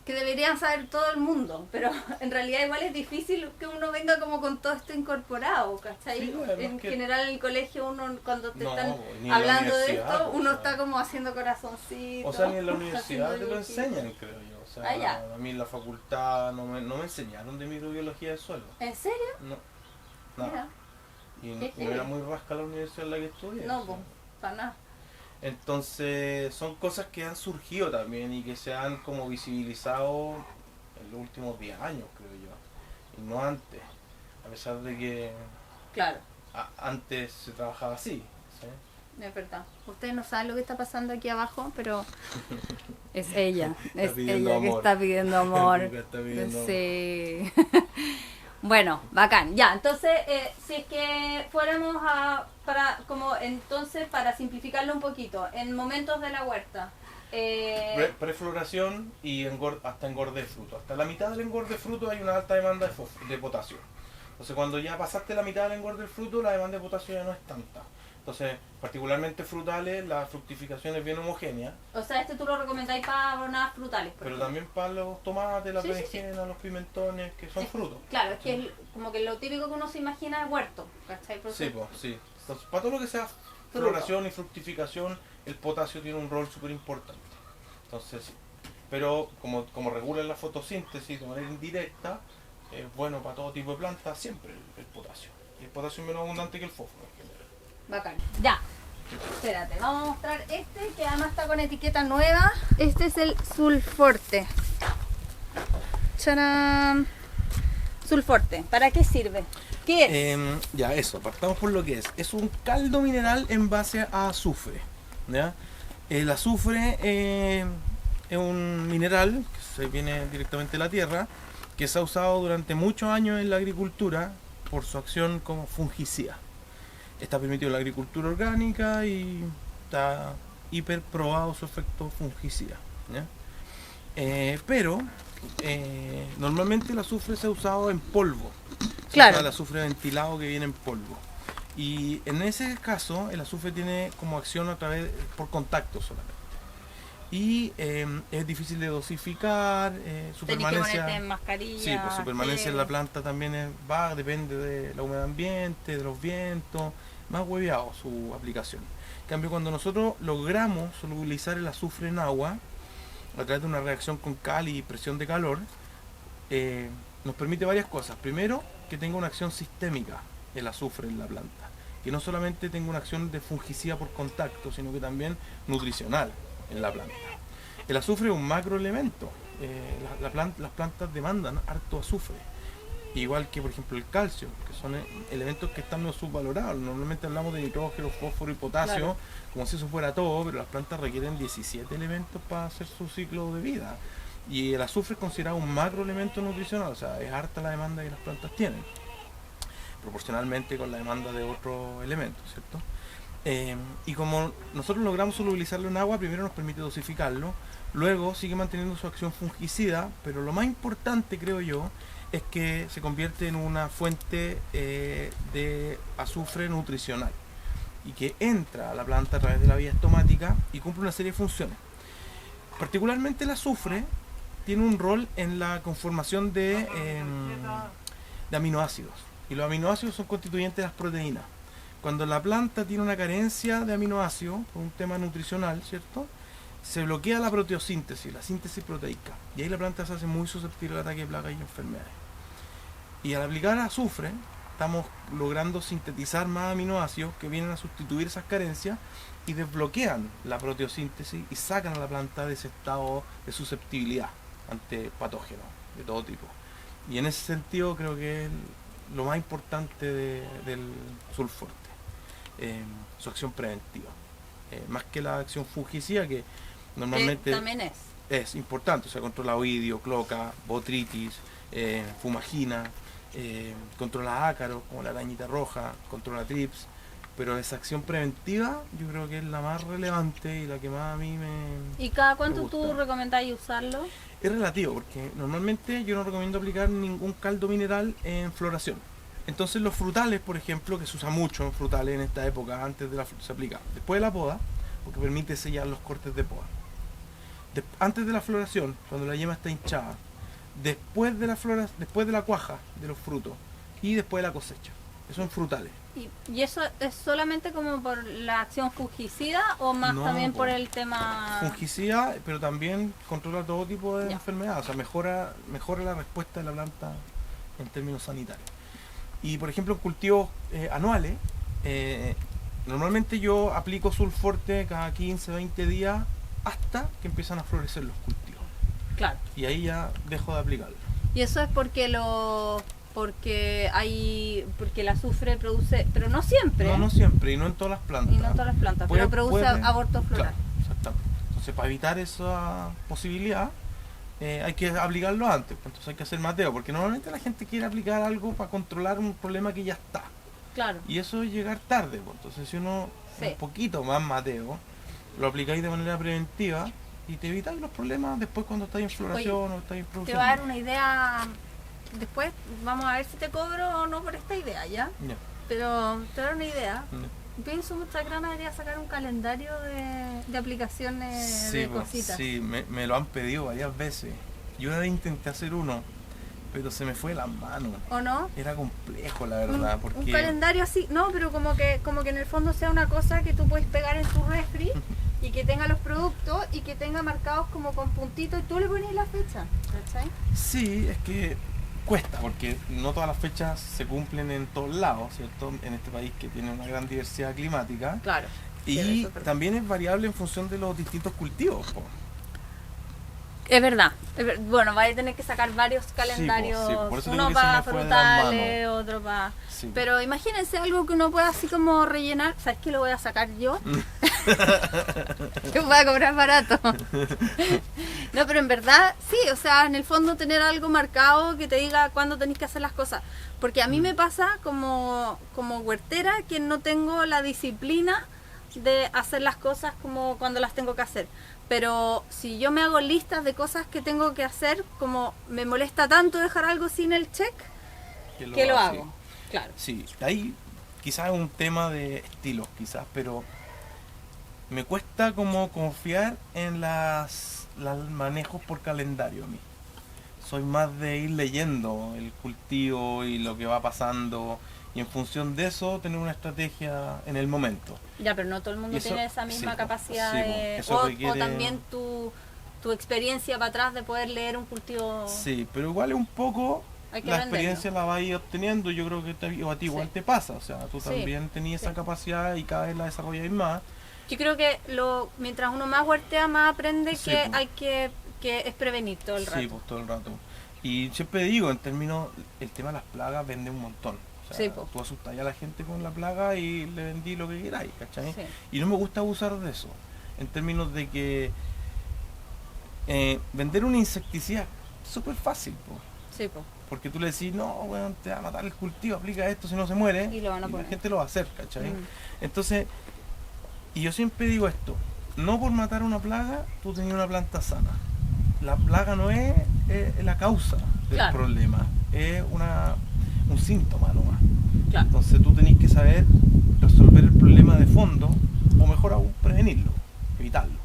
deberían saber todo el mundo, pero en realidad igual es difícil que uno venga como con todo esto incorporado, ¿cachai? Sí, además En que- general en el colegio uno cuando te No, están ni en la hablando de universidad, esto, pues, uno o sea. está como haciendo corazoncitos. O sea, ni en la universidad haciendo te lo dibujitos. enseñan, creo yo. O sea, Ah, ya. a mí en la facultad no me enseñaron de microbiología del suelo. ¿En serio? No, Mira, nada. Y Qué no era heavy. muy rasca la universidad en la que estudié. no, o sea. pues, para nada. Entonces, son cosas que han surgido también y que se han como visibilizado en los últimos 10 años, creo yo. Y no antes. A pesar de que Claro, antes se trabajaba así. ¿sí? es verdad. Ustedes no saben lo que está pasando aquí abajo, pero es ella, es pidiendo ella que amor. está pidiendo amor. Luca está pidiendo amor. Sí. Bueno, bacán. Ya, entonces, si es que fuéramos para simplificarlo un poquito, en momentos de la huerta, Prefloración y hasta engorde de fruto. Hasta la mitad del engorde de fruto hay una alta demanda de potasio. Entonces cuando ya pasaste la mitad del engorde del fruto, la demanda de potasio ya no es tanta. Entonces, particularmente frutales, la fructificación es bien homogénea, o sea, tú lo recomendáis para abonadas frutales. por pero ejemplo. también para los tomates, las Sí, sí, berenjenas, los pimentones, que son frutos. Claro, es que como que lo típico que uno se imagina es huerto, ¿cachai? Por Sí, eso- pues, sí. Entonces, para todo lo que sea floración y fructificación, el potasio tiene un rol súper importante. Entonces, Pero como regula la fotosíntesis de manera indirecta, es bueno para todo tipo de plantas siempre el potasio. Y el potasio es menos abundante que el fósforo en general. Bacán. Ya. Espérate, vamos a mostrar este que además está con etiqueta nueva. Este es el Sulforte. ¡Charán! Sulforte, ¿para qué sirve? ¿Qué es? Ya, eso, partamos por lo que es. Es un caldo mineral en base a azufre. ¿Ya? El azufre es un mineral que se viene directamente de la tierra, que se ha usado durante muchos años en la agricultura por su acción como fungicida. Está permitido en la agricultura orgánica y está hiper probado su efecto fungicida. ¿Ya? Pero normalmente el azufre se ha usado en polvo. Claro. El azufre ventilado que viene en polvo. Y en ese caso el azufre tiene como acción a través por contacto solamente. Y es difícil de dosificar, su Tenés que permanencia. ponerte en mascarilla. Sí, pues su permanencia en la planta también va, depende de la humedad ambiente, de los vientos, más hueveado su aplicación. En cambio, cuando nosotros logramos solubilizar el azufre en agua, a través de una reacción con cal y presión de calor, nos permite varias cosas. Primero, que tenga una acción sistémica el azufre en la planta, que no solamente tenga una acción de fungicida por contacto, sino que también nutricional en la planta. El azufre es un macroelemento. Las plantas demandan harto azufre, igual que por ejemplo el calcio, que son elementos que están no subvalorados. Normalmente hablamos de nitrógeno, fósforo y potasio, claro, como si eso fuera todo, pero las plantas requieren 17 elementos para hacer su ciclo de vida. Y el azufre es considerado un macroelemento nutricional, o sea, es harta la demanda que las plantas tienen, proporcionalmente con la demanda de otros elementos, ¿cierto? Y como nosotros logramos solubilizarlo en agua, primero nos permite dosificarlo, luego sigue manteniendo su acción fungicida, pero lo más importante, creo yo, es que se convierte en una fuente de azufre nutricional y que entra a la planta a través de la vía estomática y cumple una serie de funciones. Particularmente el azufre tiene un rol en la conformación de aminoácidos, y los aminoácidos son constituyentes de las proteínas. Cuando la planta tiene una carencia de aminoácidos, por un tema nutricional, ¿cierto?, se bloquea la proteosíntesis, la síntesis proteica, y ahí la planta se hace muy susceptible al ataque de plagas y enfermedades. Y al aplicar azufre, estamos logrando sintetizar más aminoácidos que vienen a sustituir esas carencias y desbloquean la proteosíntesis y sacan a la planta de ese estado de susceptibilidad ante patógenos de todo tipo. Y en ese sentido creo que es lo más importante del sulforte, su acción preventiva, más que la acción fungicida, que normalmente también es importante, o sea, controla oidio, cloca, botritis, fumagina, controla ácaros como la arañita roja, controla trips, pero esa acción preventiva yo creo que es la más relevante y la que más a mí me... ¿Y cada cuánto tú recomendás usarlo? Es relativo, porque normalmente yo no recomiendo aplicar ningún caldo mineral en floración. Entonces los frutales, por ejemplo, que se usa mucho en frutales en esta época, antes de se aplica después de la poda, porque permite sellar los cortes de poda. Antes de la floración, cuando la yema está hinchada, después de la cuaja de los frutos y después de la cosecha. Eso son frutales. ¿Y eso es solamente como por la acción fungicida o más también por el tema...? Fungicida, pero también controla todo tipo de enfermedades, o sea, mejora la respuesta de la planta en términos sanitarios. Y por ejemplo en cultivos anuales, normalmente yo aplico sulforte cada 15, 20 días hasta que empiezan a florecer los cultivos. Claro. Y ahí ya dejo de aplicarlo. Y eso es porque el azufre produce, pero no siempre. No siempre, y no en todas las plantas. Pero produce aborto floral. Claro, exactamente. Entonces, para evitar esa posibilidad, hay que aplicarlo antes. Entonces hay que hacer mateo, porque normalmente la gente quiere aplicar algo para controlar un problema que ya está. Claro. Y eso es llegar tarde. Entonces, si uno un poquito más mateo, lo aplicáis de manera preventiva y te evitáis los problemas después cuando estáis en floración o estáis en producción. Te va a dar una idea. Después vamos a ver si te cobro o no por esta idea, ¿ya? Pero te da una idea. Pienso muchas ganas de sacar un calendario de aplicaciones de cositas. Sí, me lo han pedido varias veces. Yo una vez intenté hacer uno pero se me fue de las manos. ¿O no? Era complejo, la verdad, Un porque... calendario así, no, pero como que en el fondo sea una cosa que tú puedes pegar en tu refri y que tenga los productos y que tenga marcados como con puntitos y tú le pones la fecha, ¿cachai? Sí, es que cuesta, porque no todas las fechas se cumplen en todos lados, ¿cierto? En este país que tiene una gran diversidad climática. Claro. Y también es variable en función de los distintos cultivos, po. Es verdad. Bueno, vais a tener que sacar varios calendarios, sí, por eso uno digo que se para me fue de las frutales, otro para... Sí. Pero imagínense algo que uno pueda así como rellenar. ¿Sabes qué? Lo voy a sacar yo. Yo voy a cobrar barato. No, pero en verdad, sí, o sea, en el fondo tener algo marcado que te diga cuándo tenés que hacer las cosas. Porque a mí me pasa como huertera que no tengo la disciplina de hacer las cosas como cuando las tengo que hacer. Pero si yo me hago listas de cosas que tengo que hacer, como me molesta tanto dejar algo sin el check, que lo hago. Claro. Sí, ahí quizás es un tema de estilos, quizás, pero me cuesta como confiar en las manejos por calendario a mí. Soy más de ir leyendo el cultivo y lo que va pasando y en función de eso tener una estrategia en el momento. Ya, pero no todo el mundo eso, tiene esa misma capacidad de... o requiere... también tu experiencia para atrás de poder leer un cultivo... Sí, pero igual es un poco... La experiencia la vas a ir obteniendo, yo creo que a ti igual te pasa, o sea, tú también tenías esa capacidad y cada vez la desarrollas más. Yo creo que mientras uno más huertea, más aprende hay que es prevenir todo el rato. Sí, pues todo el rato. Y siempre digo, en términos, el tema de las plagas vende un montón. O sea, tú asustas a la gente con la plaga y le vendí lo que queráis, ¿cachai? Sí. Y no me gusta abusar de eso, en términos de que vender un insecticida es súper fácil, po. Sí, po. Porque tú le decís, no, bueno, te va a matar el cultivo, aplica esto si no se muere, y la gente lo va a hacer, ¿cachai? Entonces, y yo siempre digo esto, no por matar una plaga, tú tenías una planta sana. La plaga no es la causa del problema, es un síntoma nomás. Claro. Entonces tú tenés que saber resolver el problema de fondo, o mejor aún, prevenirlo, evitarlo.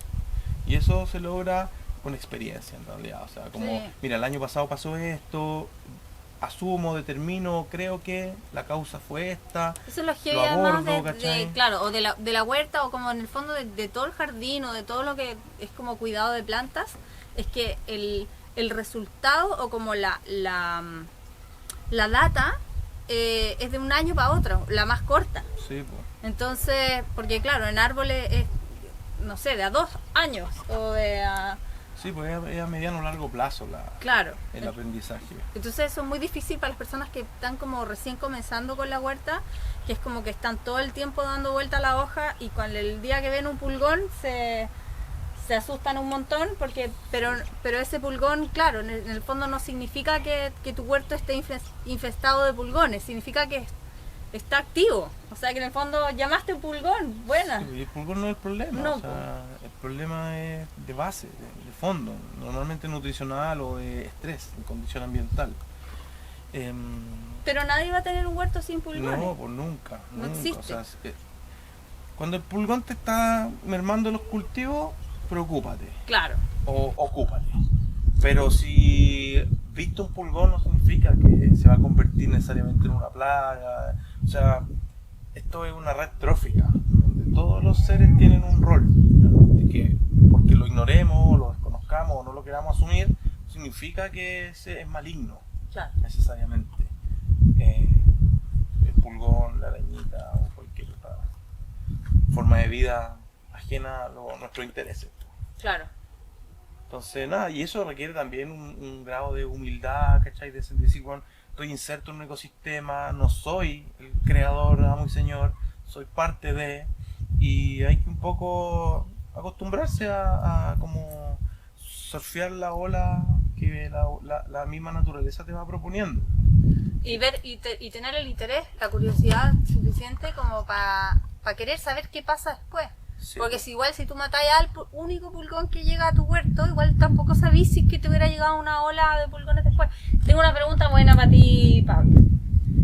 Y eso se logra con experiencia en realidad, o sea, como, mira, el año pasado pasó esto, asumo, determino, creo que la causa fue esta. Eso es lo que además claro, o de la huerta, o como en el fondo de todo el jardín, o de todo lo que es como cuidado de plantas, es que el resultado, o como la data, es de un año para otro, la más corta. Sí, pues. Entonces, porque claro, en árboles es, no sé, de a 2 años, o de a... Sí, pues es a mediano o largo plazo el aprendizaje. Entonces eso es muy difícil para las personas que están como recién comenzando con la huerta, que es como que están todo el tiempo dando vuelta a la hoja y cuando el día que ven un pulgón se asustan un montón, pero ese pulgón, claro, en el fondo no significa que tu huerto esté infestado de pulgones, significa que está activo. O sea que en el fondo llamaste un pulgón, buena. Sí, el pulgón no es el problema, no, o sea, el problema es de base, de fondo, normalmente nutricional o de estrés, en condición ambiental. Pero nadie va a tener un huerto sin pulgones. No, pues nunca. No existe. O sea, cuando el pulgón te está mermando los cultivos, preocúpate. Claro. O ocúpate. Pero si viste un pulgón no significa que se va a convertir necesariamente en una plaga. O sea, esto es una red trófica, donde todos los seres tienen un rol. Que porque lo ignoremos, lo desconozcamos o no lo queramos asumir, significa que ese es maligno, necesariamente. El pulgón, la arañita o cualquier otra forma de vida ajena a nuestros intereses. Claro. Entonces, nada, y eso requiere también un grado de humildad, ¿cachai? De decir, bueno, estoy inserto en un ecosistema, no soy el creador, amo y señor, soy parte de, y hay que un poco acostumbrarse a como surfear la ola que la misma naturaleza te va proponiendo. Y ver y tener el interés, la curiosidad suficiente como para querer saber qué pasa después. Sí, porque si tú matáis al único pulgón que llega a tu huerto, igual tampoco sabís si es que te hubiera llegado una ola de pulgones después. Tengo una pregunta buena para ti, Pablo.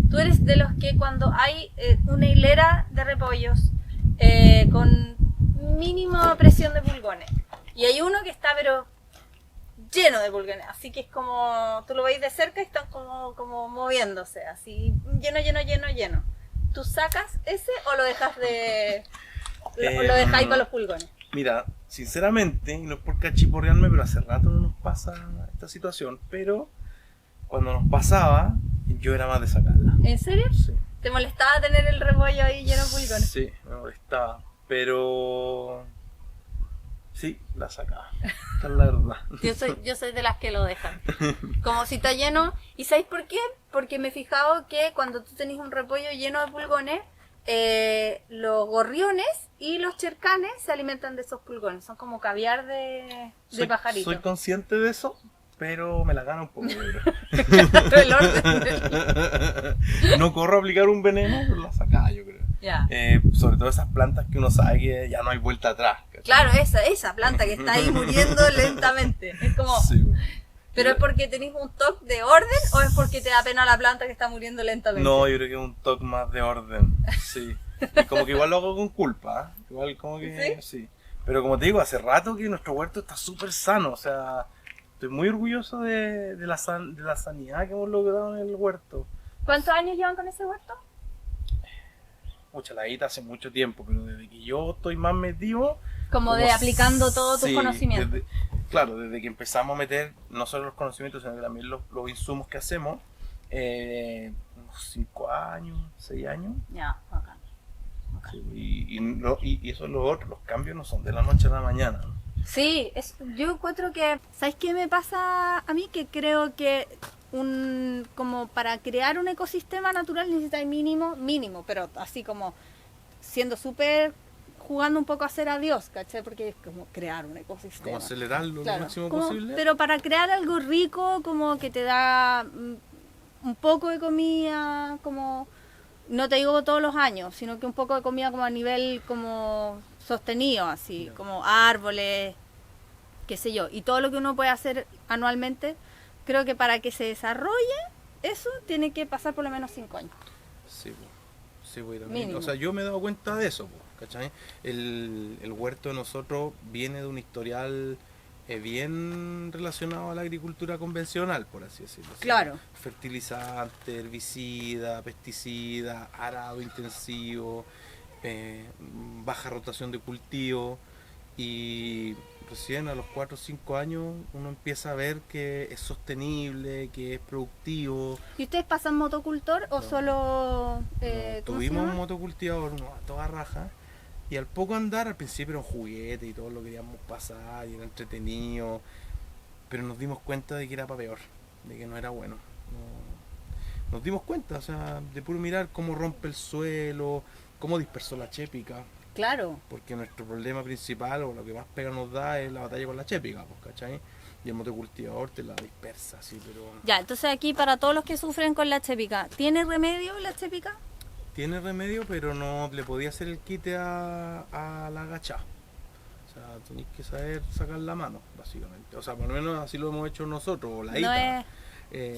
Tú eres de los que cuando hay una hilera de repollos con mínima presión de pulgones y hay uno que está pero lleno de pulgones, así que es como, tú lo veis de cerca y están como moviéndose, así, lleno. ¿Tú sacas ese o lo dejas lo dejáis para los pulgones? Mira, sinceramente, y no es por cachiporrearme, pero hace rato no nos pasa esta situación, pero cuando nos pasaba, yo era más de sacarla. ¿En serio? Sí. ¿Te molestaba tener el repollo ahí lleno de pulgones? Sí, me molestaba, pero sí, la sacaba. Esa es la verdad. Yo soy de las que lo dejan. Como si está lleno. ¿Y sabéis por qué? Porque me he fijado que cuando tú tenés un repollo lleno de pulgones, los gorriones y los chercanes se alimentan de esos pulgones. Son como caviar de pajarito. Soy consciente de eso, pero me la gana un poco. El orden. No corro a aplicar un veneno, pero la sacaba, yo creo. Ya. Sobre todo esas plantas que uno sabe que ya no hay vuelta atrás. ¿cachai? Claro, esa planta que está ahí muriendo lentamente. Es como... Sí, bueno. ¿Pero es porque tenés un toque de orden o es porque te da pena la planta que está muriendo lentamente? No, yo creo que es un toque más de orden, sí. Y como que igual lo hago con culpa, ¿eh? Igual como que sí. Pero como te digo, hace rato que nuestro huerto está súper sano, o sea, estoy muy orgulloso de la sanidad que hemos logrado en el huerto. ¿Cuántos años llevan con ese huerto? Mucha ladita hace mucho tiempo, pero desde que yo estoy más metido... Como de aplicando todos tus conocimientos. Claro, desde que empezamos a meter no solo los conocimientos, sino que también los insumos que hacemos, unos 5 años, 6 años. Ya, bacán. Sí, y eso es lo otro, los cambios no son de la noche a la mañana, ¿no? Sí, yo encuentro que, ¿sabes qué me pasa a mí? Que creo que como para crear un ecosistema natural necesitas mínimo, pero así como siendo súper, jugando un poco a ser a Dios, ¿cachai? Porque es como crear un ecosistema. Como acelerarlo Claro, lo máximo como, posible. pero para crear algo rico, como que te da un poco de comida, como, no te digo todos los años, sino que un poco de comida como a nivel como sostenido, así, Ya. como árboles, qué sé yo, y todo lo que uno puede hacer anualmente, creo que para que se desarrolle eso tiene que pasar por lo menos 5 años. Sí, pues también. Mínimo. O sea, yo me he dado cuenta de eso, pues, ¿cachai? El huerto de nosotros viene de un historial bien relacionado a la agricultura convencional, por así decirlo. O sea, Claro. fertilizante, herbicida, pesticida, arado intensivo, baja rotación de cultivo, y recién a los 4 o 5 años uno empieza a ver que es sostenible, que es productivo. ¿Y ustedes pasan motocultor o No. solo No, ¿cómo se tuvimos llama? un motocultivador, a toda raja, y al poco andar, al principio era un juguete y todo lo queríamos pasar y era entretenido, pero nos dimos cuenta de que era para peor, de que no era bueno. Nos dimos cuenta, o sea, de puro mirar cómo rompe el suelo, cómo dispersó la chépica, Claro. porque nuestro problema principal o lo que más pega nos da es la batalla con la chépica, pues, ¿cachai? Y el motocultivador te la dispersa, así, pero... Ya, entonces aquí para todos los que sufren con la chépica, ¿tiene remedio la chépica? Tiene remedio, pero no le podía hacer el quite a la agachá. O sea, tenéis que saber sacar la mano, básicamente. O sea, por lo menos así lo hemos hecho nosotros, o la No ITA. es...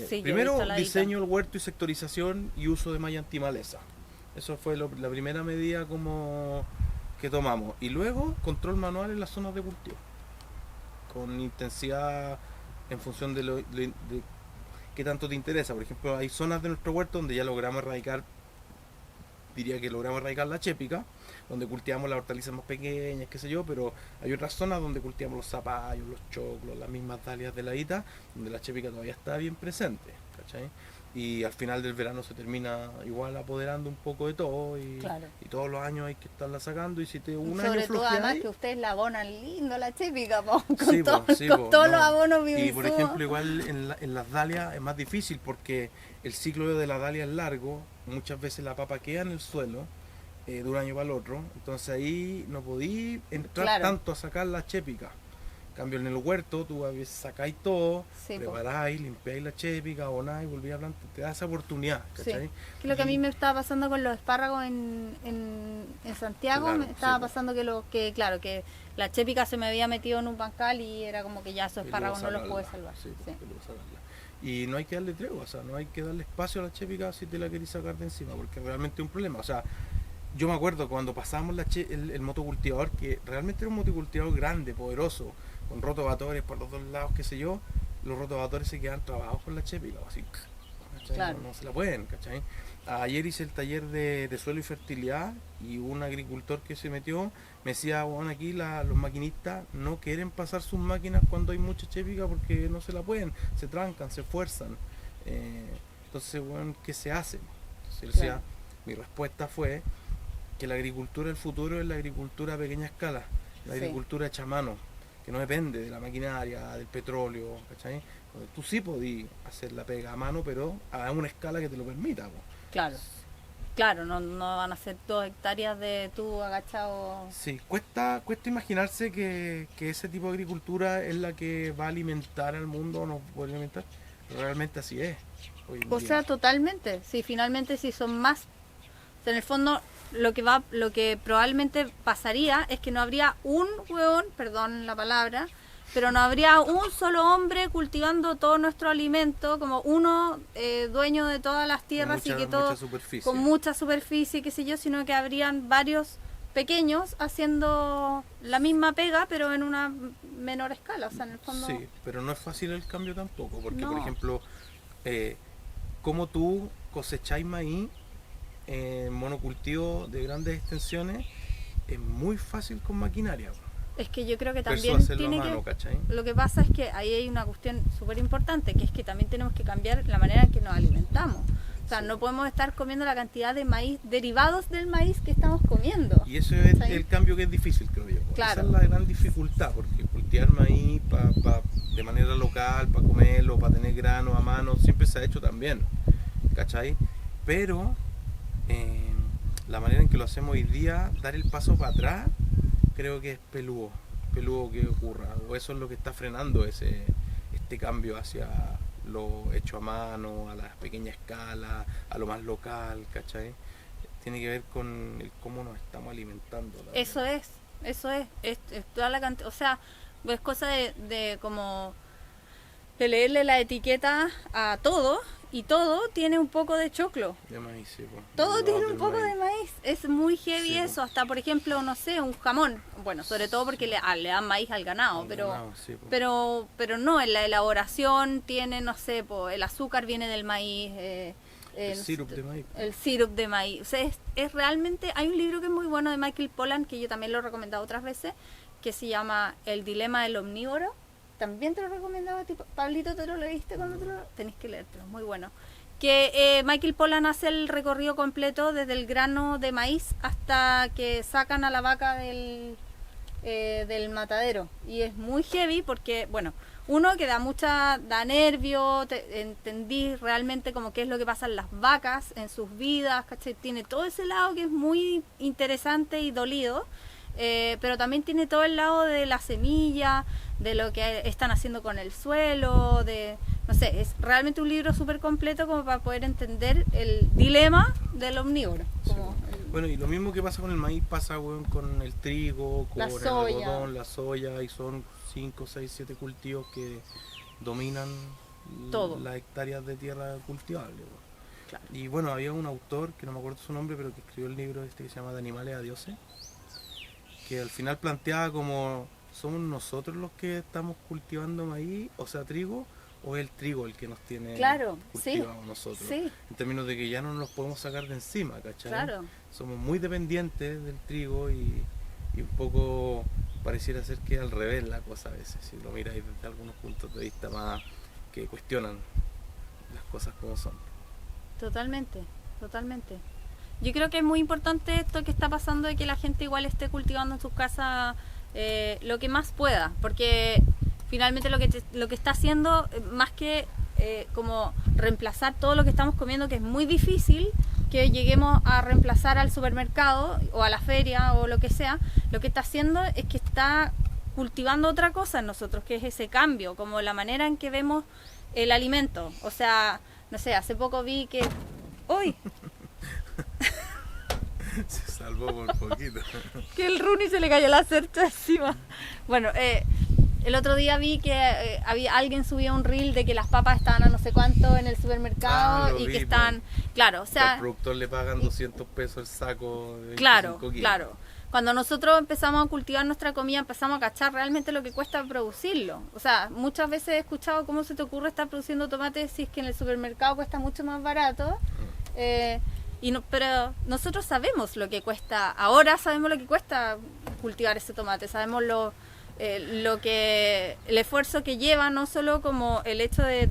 Sí, yo he Primero, visto la diseño el huerto y sectorización y uso de malla antimaleza. Eso fue la primera medida como que tomamos. Y luego, control manual en las zonas de cultivo. Con intensidad en función de qué tanto te interesa. Por ejemplo, hay zonas de nuestro huerto donde ya logramos erradicar, diría que logramos erradicar la chépica, donde cultivamos las hortalizas más pequeñas, qué sé yo, pero hay otras zonas donde cultivamos los zapallos, los choclos, las mismas dalias de la ITA, donde la chépica todavía está bien presente, ¿cachai? Y al final del verano se termina igual apoderando un poco de todo y, Claro. y todos los años hay que estarla sacando, y si te un Sobre año todo además flojeáis, que ustedes la abonan lindo la chépica, po, con, sí, todo- po, sí, con po, todos no. los abonos Y por biodiesumos. ejemplo, igual en las dalias es más difícil porque el ciclo de la dalia es largo, muchas veces la papa queda en el suelo de un año para el otro, entonces ahí no podí entrar Claro. tanto a sacar la chépica. En cambio, en el huerto tú a veces sacáis todo, Sí, po. preparáis, limpiáis la chépica, abonáis, volvíais a plantar, te da esa oportunidad, Sí. ¿cachai? Que lo que a mí me estaba pasando con los espárragos en Santiago, Claro, me estaba sí, po. pasando claro, que la chépica se me había metido en un bancal y era como que ya esos Y espárragos no luego los pude sacarla, salvar. sí, Sí. y luego sacarla. Y no hay que darle tregua, o sea, no hay que darle espacio a la chépica si te la querés sacar de encima, porque realmente es un problema. O sea, yo me acuerdo cuando pasábamos el motocultivador, que realmente era un motocultivador grande, poderoso, con rotovatores por los dos lados, qué sé yo, los rotovatores se quedan trabados con la chépica, así, ¿cachai? Claro. No se la pueden, ¿cachai? Ayer hice el taller de suelo y fertilidad y un agricultor que se metió me decía, bueno, aquí los maquinistas no quieren pasar sus máquinas cuando hay mucha chépica porque no se la pueden, se trancan, se esfuerzan. Entonces, bueno, ¿qué se hace? Entonces, él decía, mi respuesta fue que la agricultura del futuro es la agricultura a pequeña escala, la agricultura hecha a mano, que no depende de la maquinaria, del petróleo, ¿cachai? Donde tú sí podís hacer la pega a mano, pero a una escala que te lo permita. Claro. Claro, no van a ser 2 hectáreas de tú agachado. Sí, cuesta imaginarse que ese tipo de agricultura es la que va a alimentar al mundo o nos puede alimentar. Realmente así es. Hoy en O día. sea, totalmente. Sí, finalmente si son más. O sea, en el fondo lo que probablemente pasaría es que no habría un hueón, perdón la palabra, pero no habría un solo hombre cultivando todo nuestro alimento, como uno dueño de todas las tierras y que todo mucha superficie. con mucha superficie, qué sé yo, sino que habrían varios pequeños haciendo la misma pega, pero en una menor escala. O sea, en el fondo. Sí, pero no es fácil el cambio tampoco, porque No. por ejemplo, como tú cosecháis maíz en monocultivo de grandes extensiones, es muy fácil con maquinaria. Es que yo creo que Versus también hacerlo tiene a mano, que... ¿cachai? Lo que pasa es que ahí hay una cuestión súper importante, que es que también tenemos que cambiar la manera en que nos alimentamos. O sea, no podemos estar comiendo la cantidad de maíz, derivados del maíz que estamos comiendo. Y eso es ¿Sí? el cambio que es difícil, creo yo. Claro. Esa es la gran dificultad, porque cultivar maíz de manera local, para comerlo, para tener grano a mano, siempre se ha hecho también, ¿cachai? Pero la manera en que lo hacemos hoy día, dar el paso para atrás, creo que es peludo que ocurra, o eso es lo que está frenando este cambio hacia lo hecho a mano, a la pequeña escala, a lo más local, ¿cachai? Tiene que ver con el cómo nos estamos alimentando. Eso es toda la cantidad, o sea, es cosa de como de leerle la etiqueta a todo, y todo tiene un poco de choclo. De maíz, sí, pues. Todo tiene un poco de maíz. Es muy heavy Sí, eso. Hasta, por ejemplo, no sé, un jamón. Bueno, sobre todo porque le dan maíz al ganado. Sí, pues. Pero no, en la elaboración tiene, no sé, el azúcar viene del maíz. El sirup de maíz. El sirup de maíz. O sea, es realmente... Hay un libro que es muy bueno de Michael Pollan, que yo también lo he recomendado otras veces, que se llama El dilema del omnívoro. También te lo recomendaba, tipo, Pablito, ¿te lo leíste cuando te lo...? Tenés que leértelo, muy bueno. Que Michael Pollan hace el recorrido completo desde el grano de maíz hasta que sacan a la vaca del matadero. Y es muy heavy porque, bueno, uno que da nervio, entendí realmente como qué es lo que pasa en las vacas, en sus vidas, ¿cachai? Tiene todo ese lado que es muy interesante y dolido. Pero también tiene todo el lado de la semilla, de lo que están haciendo con el suelo, no sé, es realmente un libro súper completo como para poder entender el dilema del omnívoro. Bueno, y lo mismo que pasa con el maíz pasa, bueno, con el trigo, con el algodón, la soya, y son 5, 6, 7 cultivos que dominan todo. Las hectáreas de tierra cultivable. Bueno. Claro. Y bueno, había un autor, que no me acuerdo su nombre, pero que escribió el libro que se llama De animales a dioses, que al final planteaba como, ¿somos nosotros los que estamos cultivando maíz, o sea, trigo, o es el trigo el que nos tiene cultivado nosotros? Sí. En términos de que ya no nos podemos sacar de encima, ¿cachai? Claro. Somos muy dependientes del trigo y un poco pareciera ser que es al revés la cosa a veces, si lo miráis desde algunos puntos de vista más que cuestionan las cosas como son. Totalmente. Yo creo que es muy importante esto que está pasando de que la gente igual esté cultivando en sus casas lo que más pueda, porque finalmente lo que está haciendo, más que como reemplazar todo lo que estamos comiendo, que es muy difícil que lleguemos a reemplazar al supermercado o a la feria o lo que sea, lo que está haciendo es que está cultivando otra cosa en nosotros, que es ese cambio, como la manera en que vemos el alimento. O sea, no sé, hace poco vi que... ¡Uy! Se salvó por poquito. Que el Rooney se le cayó la cercha encima. Bueno, el otro día vi que alguien subió un reel de que las papas estaban a no sé cuánto en el supermercado y que están... Claro, o sea... Al productor le pagan 200 pesos el saco de 25 Claro, kilos. claro. cuando nosotros empezamos a cultivar nuestra comida, empezamos a cachar realmente lo que cuesta producirlo. O sea, muchas veces he escuchado cómo se te ocurre estar produciendo tomates si es que en el supermercado cuesta mucho más barato. Pero nosotros sabemos lo que cuesta, ahora sabemos lo que cuesta cultivar ese tomate, sabemos el esfuerzo que lleva, no solo como el hecho de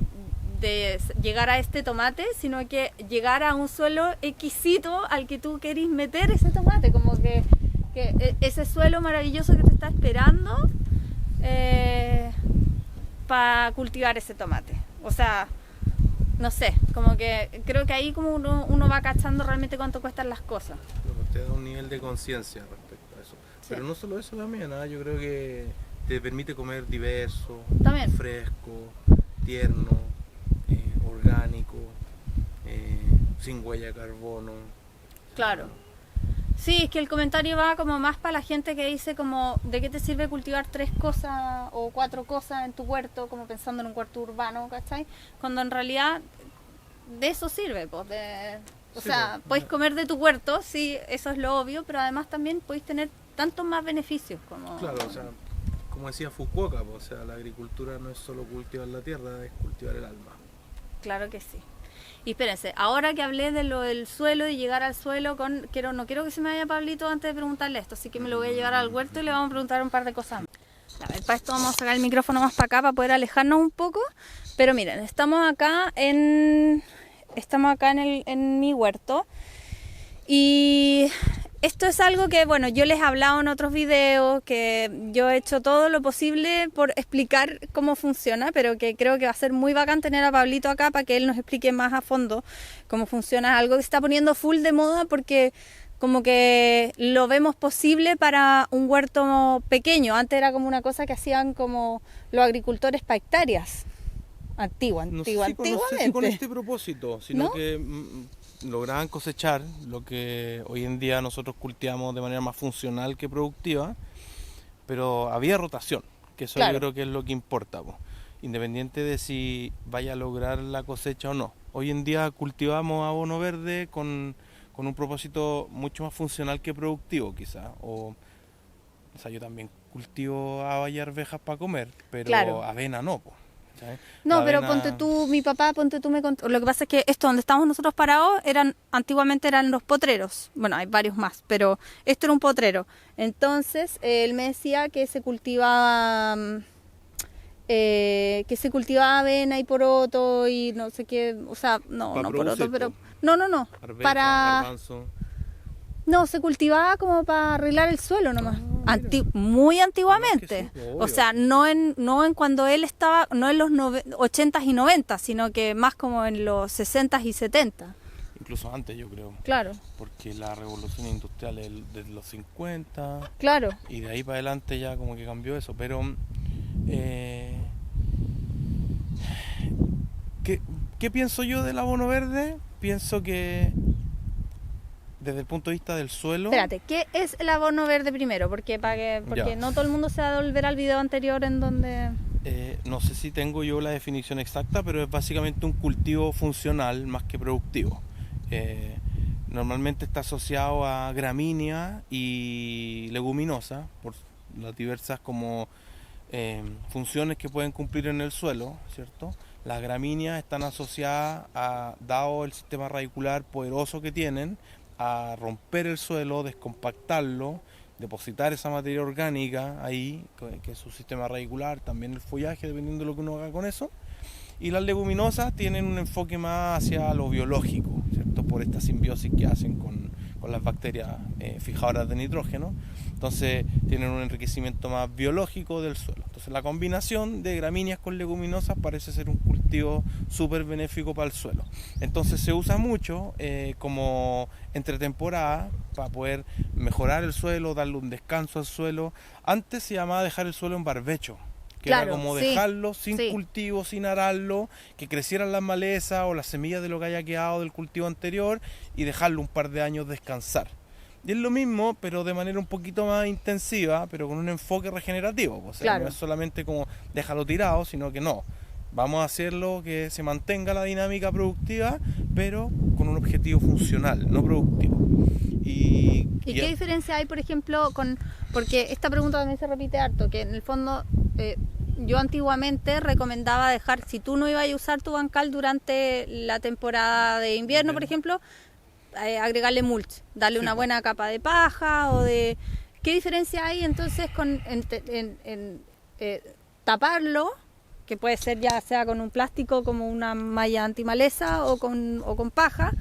llegar a este tomate, sino que llegar a un suelo exquisito al que tú querís meter ese tomate, como que ese suelo maravilloso que te está esperando para cultivar ese tomate. O sea, no sé, como que creo que ahí como uno va cachando realmente cuánto cuestan las cosas. Te da un nivel de conciencia respecto a eso. Sí. Pero no solo eso también, yo creo que te permite comer diverso, también fresco, tierno, orgánico, sin huella de carbono. Claro. Sí, es que el comentario va como más para la gente que dice como ¿de qué te sirve cultivar 3 cosas o 4 cosas en tu huerto? Como pensando en un huerto urbano, ¿cachai? Cuando en realidad de eso sirve, pues o sea, podéis comer de tu huerto, sí, eso es lo obvio, pero además también podéis tener tantos más beneficios como... Claro, o sea, como decía Fukuoka, o sea, la agricultura no es solo cultivar la tierra, es cultivar el alma. Claro que sí. Y espérense, ahora que hablé de lo del suelo y llegar al suelo, no quiero que se me vaya Pablito antes de preguntarle esto, así que me lo voy a llevar al huerto y le vamos a preguntar un par de cosas. A ver, para esto vamos a sacar el micrófono más para acá para poder alejarnos un poco. Pero miren, estamos acá en mi huerto y esto es algo que, bueno, yo les he hablado en otros videos, que yo he hecho todo lo posible por explicar cómo funciona, pero que creo que va a ser muy bacán tener a Pablito acá para que él nos explique más a fondo cómo funciona. Algo que se está poniendo full de moda porque como que lo vemos posible para un huerto pequeño. Antes era como una cosa que hacían como los agricultores para hectáreas. Antiguamente. No sé si con este propósito, sino ¿no? Que lograban cosechar lo que hoy en día nosotros cultivamos de manera más funcional que productiva, pero había rotación, que eso claro. Yo creo que es lo que importa, independiente de si vaya a lograr la cosecha o no. Hoy en día cultivamos abono verde con un propósito mucho más funcional que productivo quizás, o sea, yo también cultivo habas y arvejas para comer, pero claro. Avena no, ¿sabes? No, la pero avena... mi papá me contó, lo que pasa es que esto donde estamos nosotros parados, antiguamente eran los potreros, bueno, hay varios más, pero esto era un potrero, entonces él me decía que se cultivaba avena y poroto y no sé qué, o sea, no poroto, pero no, arveja, para garbanzo. No, se cultivaba como para arreglar el suelo nomás. Muy antiguamente. Sí, o sea, no en cuando él estaba, no en los 80s y 90s, sino que más como en los 60s y 70s. Incluso antes, yo creo. Claro. Porque la revolución industrial es de los 50. Claro. Y de ahí para adelante ya como que cambió eso. Pero, ¿qué pienso yo del abono verde? Pienso que desde el punto de vista del suelo... Espérate, ¿qué es el abono verde primero? Porque no todo el mundo se va a volver al video anterior en donde... no sé si tengo yo la definición exacta, pero es básicamente un cultivo funcional más que productivo. Normalmente está asociado a gramínea y leguminosa, por las diversas como funciones que pueden cumplir en el suelo, ¿cierto? Las gramíneas están asociadas dado el sistema radicular poderoso que tienen, a romper el suelo, descompactarlo, depositar esa materia orgánica ahí, que es su sistema radicular, también el follaje, dependiendo de lo que uno haga con eso. Y las leguminosas tienen un enfoque más hacia lo biológico, ¿cierto? Por esta simbiosis que hacen con las bacterias fijadoras de nitrógeno. Entonces tienen un enriquecimiento más biológico del suelo. Entonces la combinación de gramíneas con leguminosas parece ser un cultivo súper benéfico para el suelo. Entonces se usa mucho como entre temporadas para poder mejorar el suelo, darle un descanso al suelo. Antes se llamaba dejar el suelo en barbecho, que claro, era como dejarlo sin cultivo, sin ararlo, que crecieran las malezas o las semillas de lo que haya quedado del cultivo anterior y dejarlo un par de años descansar. Y es lo mismo, pero de manera un poquito más intensiva, pero con un enfoque regenerativo. O sea, claro. No es solamente como déjalo tirado, sino que no. Vamos a hacerlo que se mantenga la dinámica productiva, pero con un objetivo funcional, no productivo. ¿Y qué diferencia hay, por ejemplo, porque esta pregunta también se repite harto, que en el fondo yo antiguamente recomendaba dejar, si tú no ibas a usar tu bancal durante la temporada de invierno, por ejemplo, agregarle mulch, darle una buena capa de paja o de... ¿Qué diferencia hay entonces en taparlo, que puede ser ya sea con un plástico como una malla antimaleza o con paja,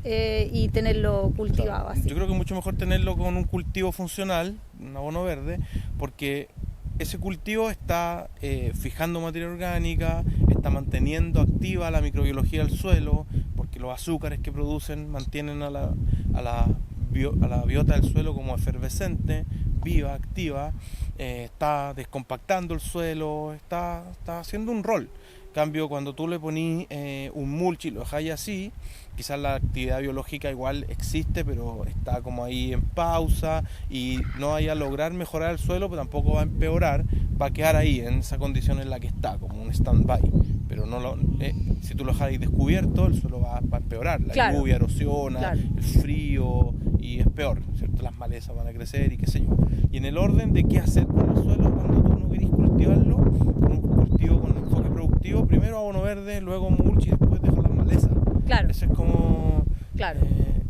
y tenerlo cultivado así? Yo creo que es mucho mejor tenerlo con un cultivo funcional, un abono verde, porque ese cultivo está fijando materia orgánica, está manteniendo activa la microbiología del suelo, porque los azúcares que producen mantienen a la biota del suelo como efervescente, viva, activa, está descompactando el suelo, está haciendo un rol. En cambio, cuando tú le ponís un mulch y lo dejáis así, quizás la actividad biológica igual existe, pero está como ahí en pausa y no vaya a lograr mejorar el suelo, pero tampoco va a empeorar, va a quedar ahí en esa condición en la que está, como un stand-by. Pero si tú lo dejas descubierto, el suelo va a empeorar, la lluvia erosiona, el frío, y es peor, ¿cierto? Las malezas van a crecer y qué sé yo. Y en el orden de qué hacer con el suelo cuando tú no querés cultivarlo, con un cultivo con enfoque productivo, primero abono verde, luego mulch y después dejar las malezas. Claro. Eso es como... Claro.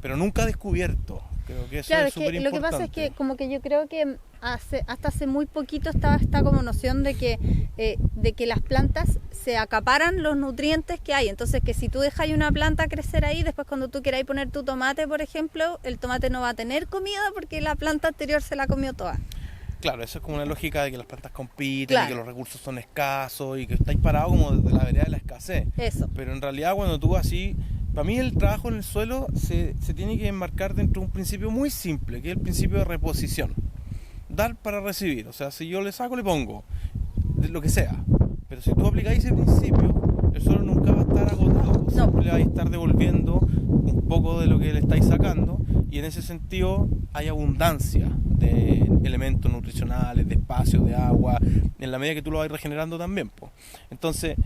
Pero nunca descubierto. Creo que eso es súper importante. Lo que pasa es que como que yo creo que hasta hace muy poquito estaba esta como noción de que las plantas se acaparan los nutrientes que hay. Entonces que si tú dejas una planta crecer ahí, después cuando tú queráis poner tu tomate, por ejemplo, el tomate no va a tener comida porque la planta anterior se la comió toda. Claro, eso es como una lógica de que las plantas compiten, y que los recursos son escasos y que estáis parados como desde la vereda de la escasez. Eso. Pero en realidad cuando tú así... Para mí el trabajo en el suelo se tiene que enmarcar dentro de un principio muy simple, que es el principio de reposición. Dar para recibir, o sea, si yo le saco, le pongo, de lo que sea. Pero si tú aplicáis ese principio, el suelo nunca va a estar agotado. Siempre le vais a estar devolviendo un poco de lo que le estáis sacando, y en ese sentido hay abundancia de elementos nutricionales, de espacio, de agua, en la medida que tú lo vas regenerando también, pues. Entonces...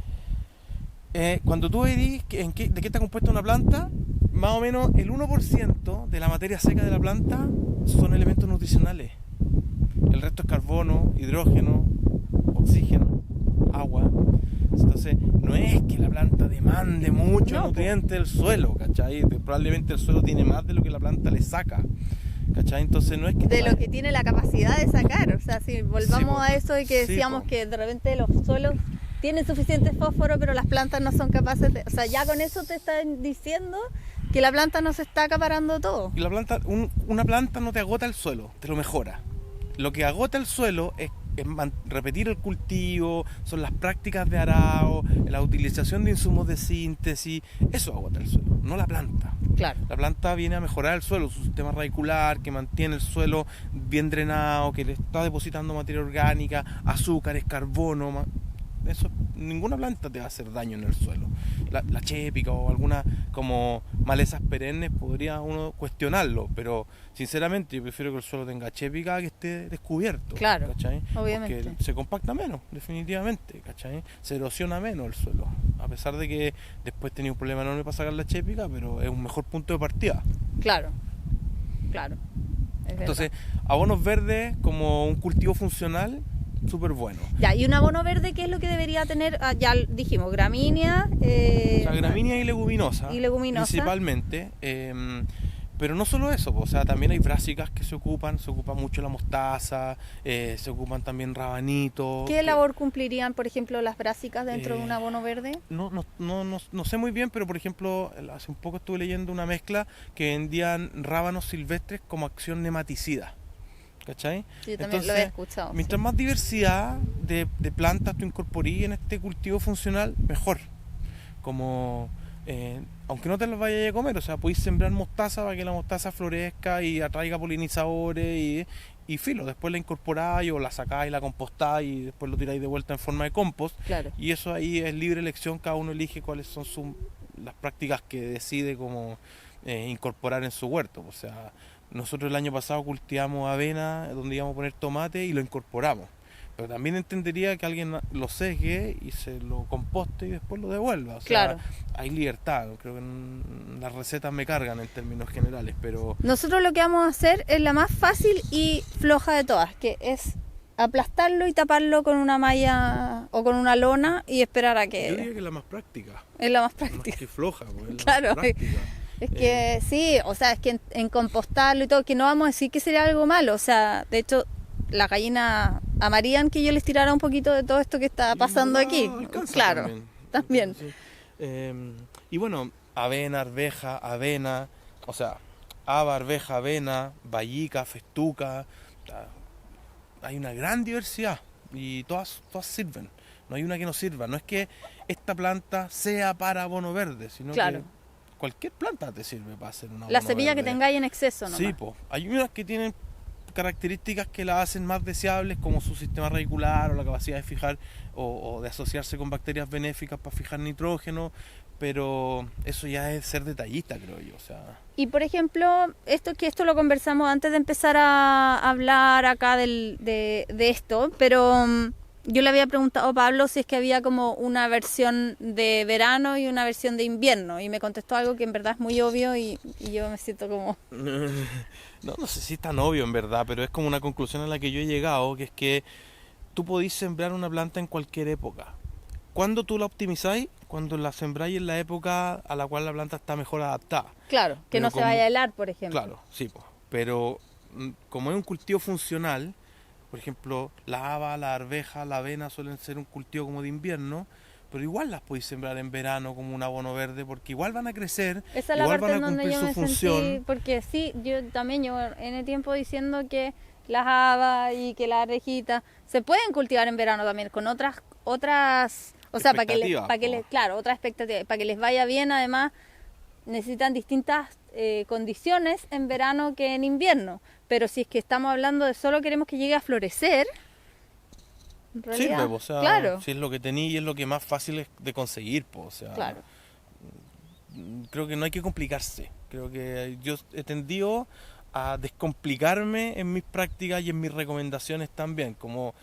cuando tú ves de qué está compuesta una planta, más o menos el 1% de la materia seca de la planta son elementos nutricionales. El resto es carbono, hidrógeno, oxígeno, agua. Entonces, no es que la planta demande mucho nutriente del suelo, ¿cachai? Probablemente el suelo tiene más de lo que la planta le saca, ¿cachai? Entonces, no es que... De lo que tiene la capacidad de sacar. O sea, si volvamos a eso y que decíamos que de repente los suelos tienen suficiente fósforo, pero las plantas no son capaces de... O sea, ya con eso te están diciendo que la planta no se está acaparando todo. Y la planta, una planta no te agota el suelo, te lo mejora. Lo que agota el suelo es repetir el cultivo, son las prácticas de arado, la utilización de insumos de síntesis. Eso agota el suelo, no la planta. Claro. La planta viene a mejorar el suelo, su sistema radicular, que mantiene el suelo bien drenado, que le está depositando materia orgánica, azúcares, carbono. Eso, ninguna planta te va a hacer daño en el suelo. La chépica o alguna como malezas perennes podría uno cuestionarlo, pero sinceramente yo prefiero que el suelo tenga chépica que esté descubierto. Claro, ¿cachai? obviamente. Porque se compacta menos, definitivamente, ¿cachai? Se erosiona menos el suelo, a pesar de que después tenía un problema enorme para sacar la chépica, pero es un mejor punto de partida. Claro. Entonces, abonos verdes como un cultivo funcional, súper bueno. Ya, y un abono verde, ¿qué es lo que debería tener? Ya dijimos, gramínea. O sea, gramínea y leguminosa. Principalmente. Pero no solo eso, o sea, también hay brásicas que se ocupa mucho la mostaza, se ocupan también rabanitos. ¿Qué labor cumplirían, por ejemplo, las brásicas dentro de un abono verde? No sé muy bien, pero por ejemplo, hace un poco estuve leyendo una mezcla que vendían rábanos silvestres como acción nematicida. ¿Cachai? Yo también lo he escuchado. Mientras más diversidad de plantas tú incorporís en este cultivo funcional, mejor. Como, aunque no te las vayas a comer, o sea, podéis sembrar mostaza para que la mostaza florezca y atraiga polinizadores y filo, después la incorporáis o la sacáis, la compostáis y después lo tiráis de vuelta en forma de compost. Claro. Y eso ahí es libre elección, cada uno elige cuáles son las prácticas que decide como incorporar en su huerto. O sea, nosotros el año pasado cultivamos avena donde íbamos a poner tomate y lo incorporamos. Pero también entendería que alguien lo sesgue y se lo composte y después lo devuelva. O sea, Claro. hay libertad. Creo que las recetas me cargan en términos generales, pero Nosotros lo que vamos a hacer es la más fácil y floja de todas, que es aplastarlo y taparlo con una malla o con una lona y esperar a yo diría que... que es la más práctica. Es la más Más práctica. que floja, pues, es la Claro. más práctica. Es que sí, o sea, es que en compostarlo y todo, que no vamos a decir que sería algo malo. O sea, de hecho, las gallinas amarían que yo les tirara un poquito de todo esto que está pasando aquí. Alcanza Claro, también. Sí. Y bueno, avena, arveja, avena, o sea, haba, arveja, avena, bayica, festuca, hay una gran diversidad y todas sirven. No hay una que no sirva. No es que esta planta sea para abono verde, sino Claro. que cualquier planta te sirve para hacer un abono La semilla que verde. tengáis en exceso, ¿no? Sí, pues. Hay unas que tienen características que la hacen más deseables, como su sistema radicular o la capacidad de fijar o de asociarse con bacterias benéficas para fijar nitrógeno, pero eso ya es ser detallista, creo yo. O sea, Y por ejemplo, esto lo conversamos antes de empezar a hablar acá de esto, pero yo le había preguntado a Pablo si es que había como una versión de verano y una versión de invierno, y me contestó algo que en verdad es muy obvio y yo me siento como... no sé si es tan obvio en verdad, pero es como una conclusión a la que yo he llegado, que es que tú podís sembrar una planta en cualquier época. ¿Cuándo tú la optimizáis? Cuando la sembráis en la época a la cual la planta está mejor adaptada. Claro, que Pero no se como- vaya a helar, por ejemplo. Claro, sí, pues. Pero como es un cultivo funcional, por ejemplo, la haba, la arveja, la avena suelen ser un cultivo como de invierno, pero igual las podéis sembrar en verano como un abono verde, porque igual van a crecer, Esa es la igual parte van a en donde cumplir yo su me función. sentí, porque sí, yo también llevo en el tiempo diciendo que las habas y que las arvejitas se pueden cultivar en verano también con otras, o sea, Expectativas, po. claro, otras expectativas, para que les vaya bien. Además, necesitan distintas condiciones en verano que en invierno, pero si es que estamos hablando de solo queremos que llegue a florecer, en realidad, Sirve, po, o sea, claro, si es lo que tenéis y es lo que más fácil es de conseguir, po, o sea, claro, creo que no hay que complicarse. Creo que yo he tendido a descomplicarme en mis prácticas y en mis recomendaciones también, como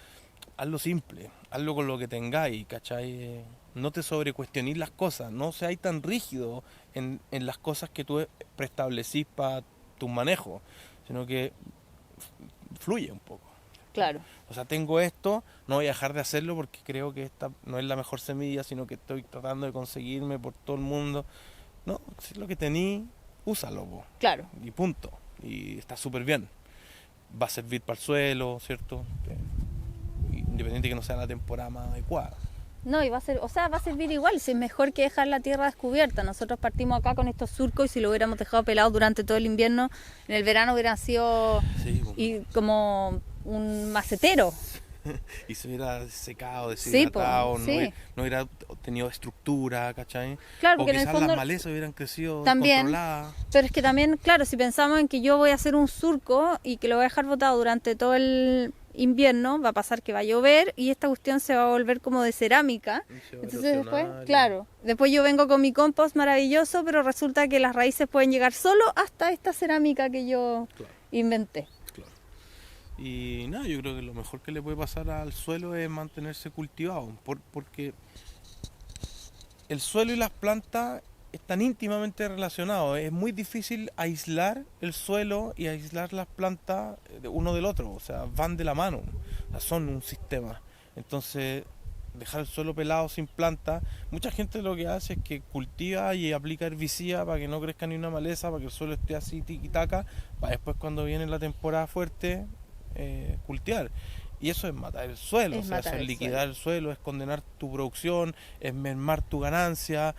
hazlo simple, hazlo con lo que tengáis, ¿cachai? No te sobrecuestionéis las cosas, no seáis tan rígido en las cosas que tú preestablecís para tu manejo, sino que fluye un poco. claro. O sea, tengo esto, no voy a dejar de hacerlo porque creo que esta no es la mejor semilla, sino que estoy tratando de conseguirme por todo el mundo. No, si es lo que tení, úsalo, po, Claro. y punto. Y está súper bien. Va a servir para el suelo, ¿cierto? Independiente que no sea la temporada más adecuada. No, y va a ser, o sea, va a servir igual, si es mejor que dejar la tierra descubierta. Nosotros partimos acá con estos surcos y si lo hubiéramos dejado pelado durante todo el invierno, en el verano hubieran sido Sí, po. y como un macetero. Y se hubiera secado, Sí, po, deshidratado, sí. no hubiera tenido estructura, ¿cachai? Claro, O porque en el quizás fondo las malezas hubieran crecido también, descontroladas. pero es que también, claro, si pensamos en que yo voy a hacer un surco y que lo voy a dejar botado durante todo el invierno, va a pasar que va a llover y esta cuestión se va a volver como de cerámica. Se va a Entonces después, erosionar. claro, después yo vengo con mi compost maravilloso, pero resulta que las raíces pueden llegar solo hasta esta cerámica que yo Claro. inventé. Claro. Y nada, yo creo que lo mejor que le puede pasar al suelo es mantenerse cultivado, porque el suelo y las plantas están íntimamente relacionados. Es muy difícil aislar el suelo y aislar las plantas de uno del otro, o sea, van de la mano, o sea, son un sistema. Entonces, dejar el suelo pelado sin planta, mucha gente lo que hace es que cultiva y aplica herbicida para que no crezca ni una maleza, para que el suelo esté así tiquitaca, para después cuando viene la temporada fuerte cultivar. Y eso es matar el suelo, Es o sea, matar eso es el liquidar el suelo, es condenar tu producción, es mermar tu ganancia,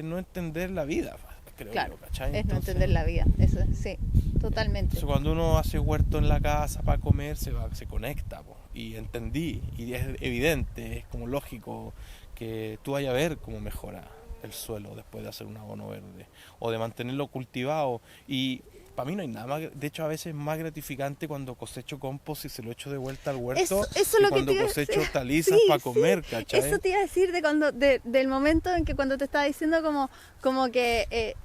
no entender la vida, creo Claro, yo, ¿cachai? es no Entonces, entender la vida, eso sí, totalmente. entonces, cuando uno hace huerto en la casa para comer, se conecta, po, y entendí, y es evidente, es como lógico que tú vayas a ver cómo mejora el suelo después de hacer un abono verde, o de mantenerlo cultivado. Y para mí no hay nada más, de hecho a veces es más gratificante cuando cosecho compost y se lo echo de vuelta al huerto, Eso es que lo que cuando te iba a cosecho decir. hortalizas Sí, para sí. comer, ¿cachai? Eso te iba a decir del momento en que cuando te estaba diciendo como que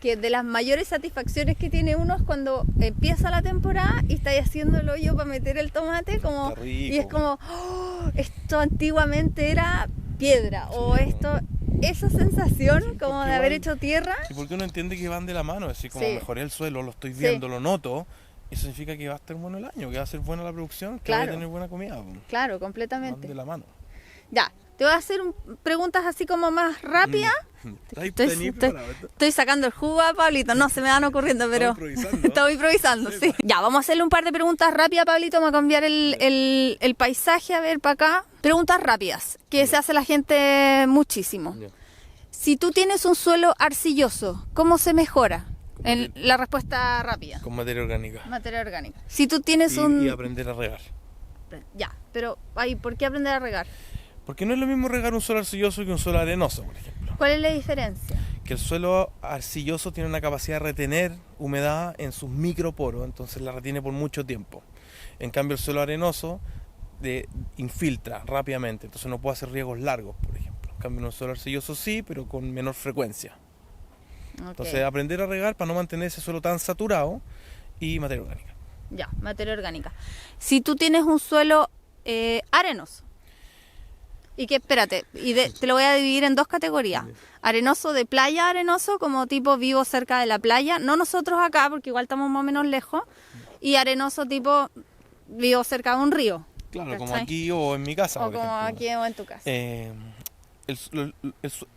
que de las mayores satisfacciones que tiene uno es cuando empieza la temporada y estáis haciendo el hoyo para meter el tomate, como, Está rico, y es como, "Oh, esto antiguamente era piedra", o esto, esa sensación como porque de haber igual- hecho tierra. Sí, porque uno entiende que van de la mano, es decir, como Sí. mejoré el suelo, lo estoy Sí. viendo, lo noto, eso significa que va a estar bueno el año, que va a ser buena la producción, que va Claro. a tener buena comida. Po. Claro, Van completamente. de la mano. Ya, te voy a hacer preguntas así como más rápidas. Estoy sacando el jugo a Pablito, no se me van ocurriendo, pero improvisando. estamos improvisando, sí. Ya, vamos a hacerle un par de preguntas rápidas, Pablito, vamos a cambiar el paisaje, a ver, para acá. Preguntas rápidas, que se hace la gente muchísimo. Ya. Si tú tienes un suelo arcilloso, ¿cómo se mejora? En la respuesta rápida. Con materia orgánica. Materia orgánica. Si tú tienes un... Y aprender a regar. Ya, pero ay, ¿por qué aprender a regar? Porque no es lo mismo regar un suelo arcilloso que un suelo arenoso, por ejemplo. ¿Cuál es la diferencia? Que el suelo arcilloso tiene una capacidad de retener humedad en sus microporos, entonces la retiene por mucho tiempo. En cambio el suelo arenoso infiltra rápidamente, entonces no puede hacer riegos largos, por ejemplo. En cambio en un suelo arcilloso sí, pero con menor frecuencia. Ok. Entonces aprender a regar para no mantener ese suelo tan saturado y materia orgánica. Ya, materia orgánica. Si tú tienes un suelo arenoso, y que, espérate, te lo voy a dividir en dos categorías. Arenoso de playa, arenoso, como tipo vivo cerca de la playa, no nosotros acá, porque igual estamos más o menos lejos, y arenoso tipo vivo cerca de un río. Claro, como ¿cachai? aquí o en mi casa, O por como ejemplo. aquí o en tu casa.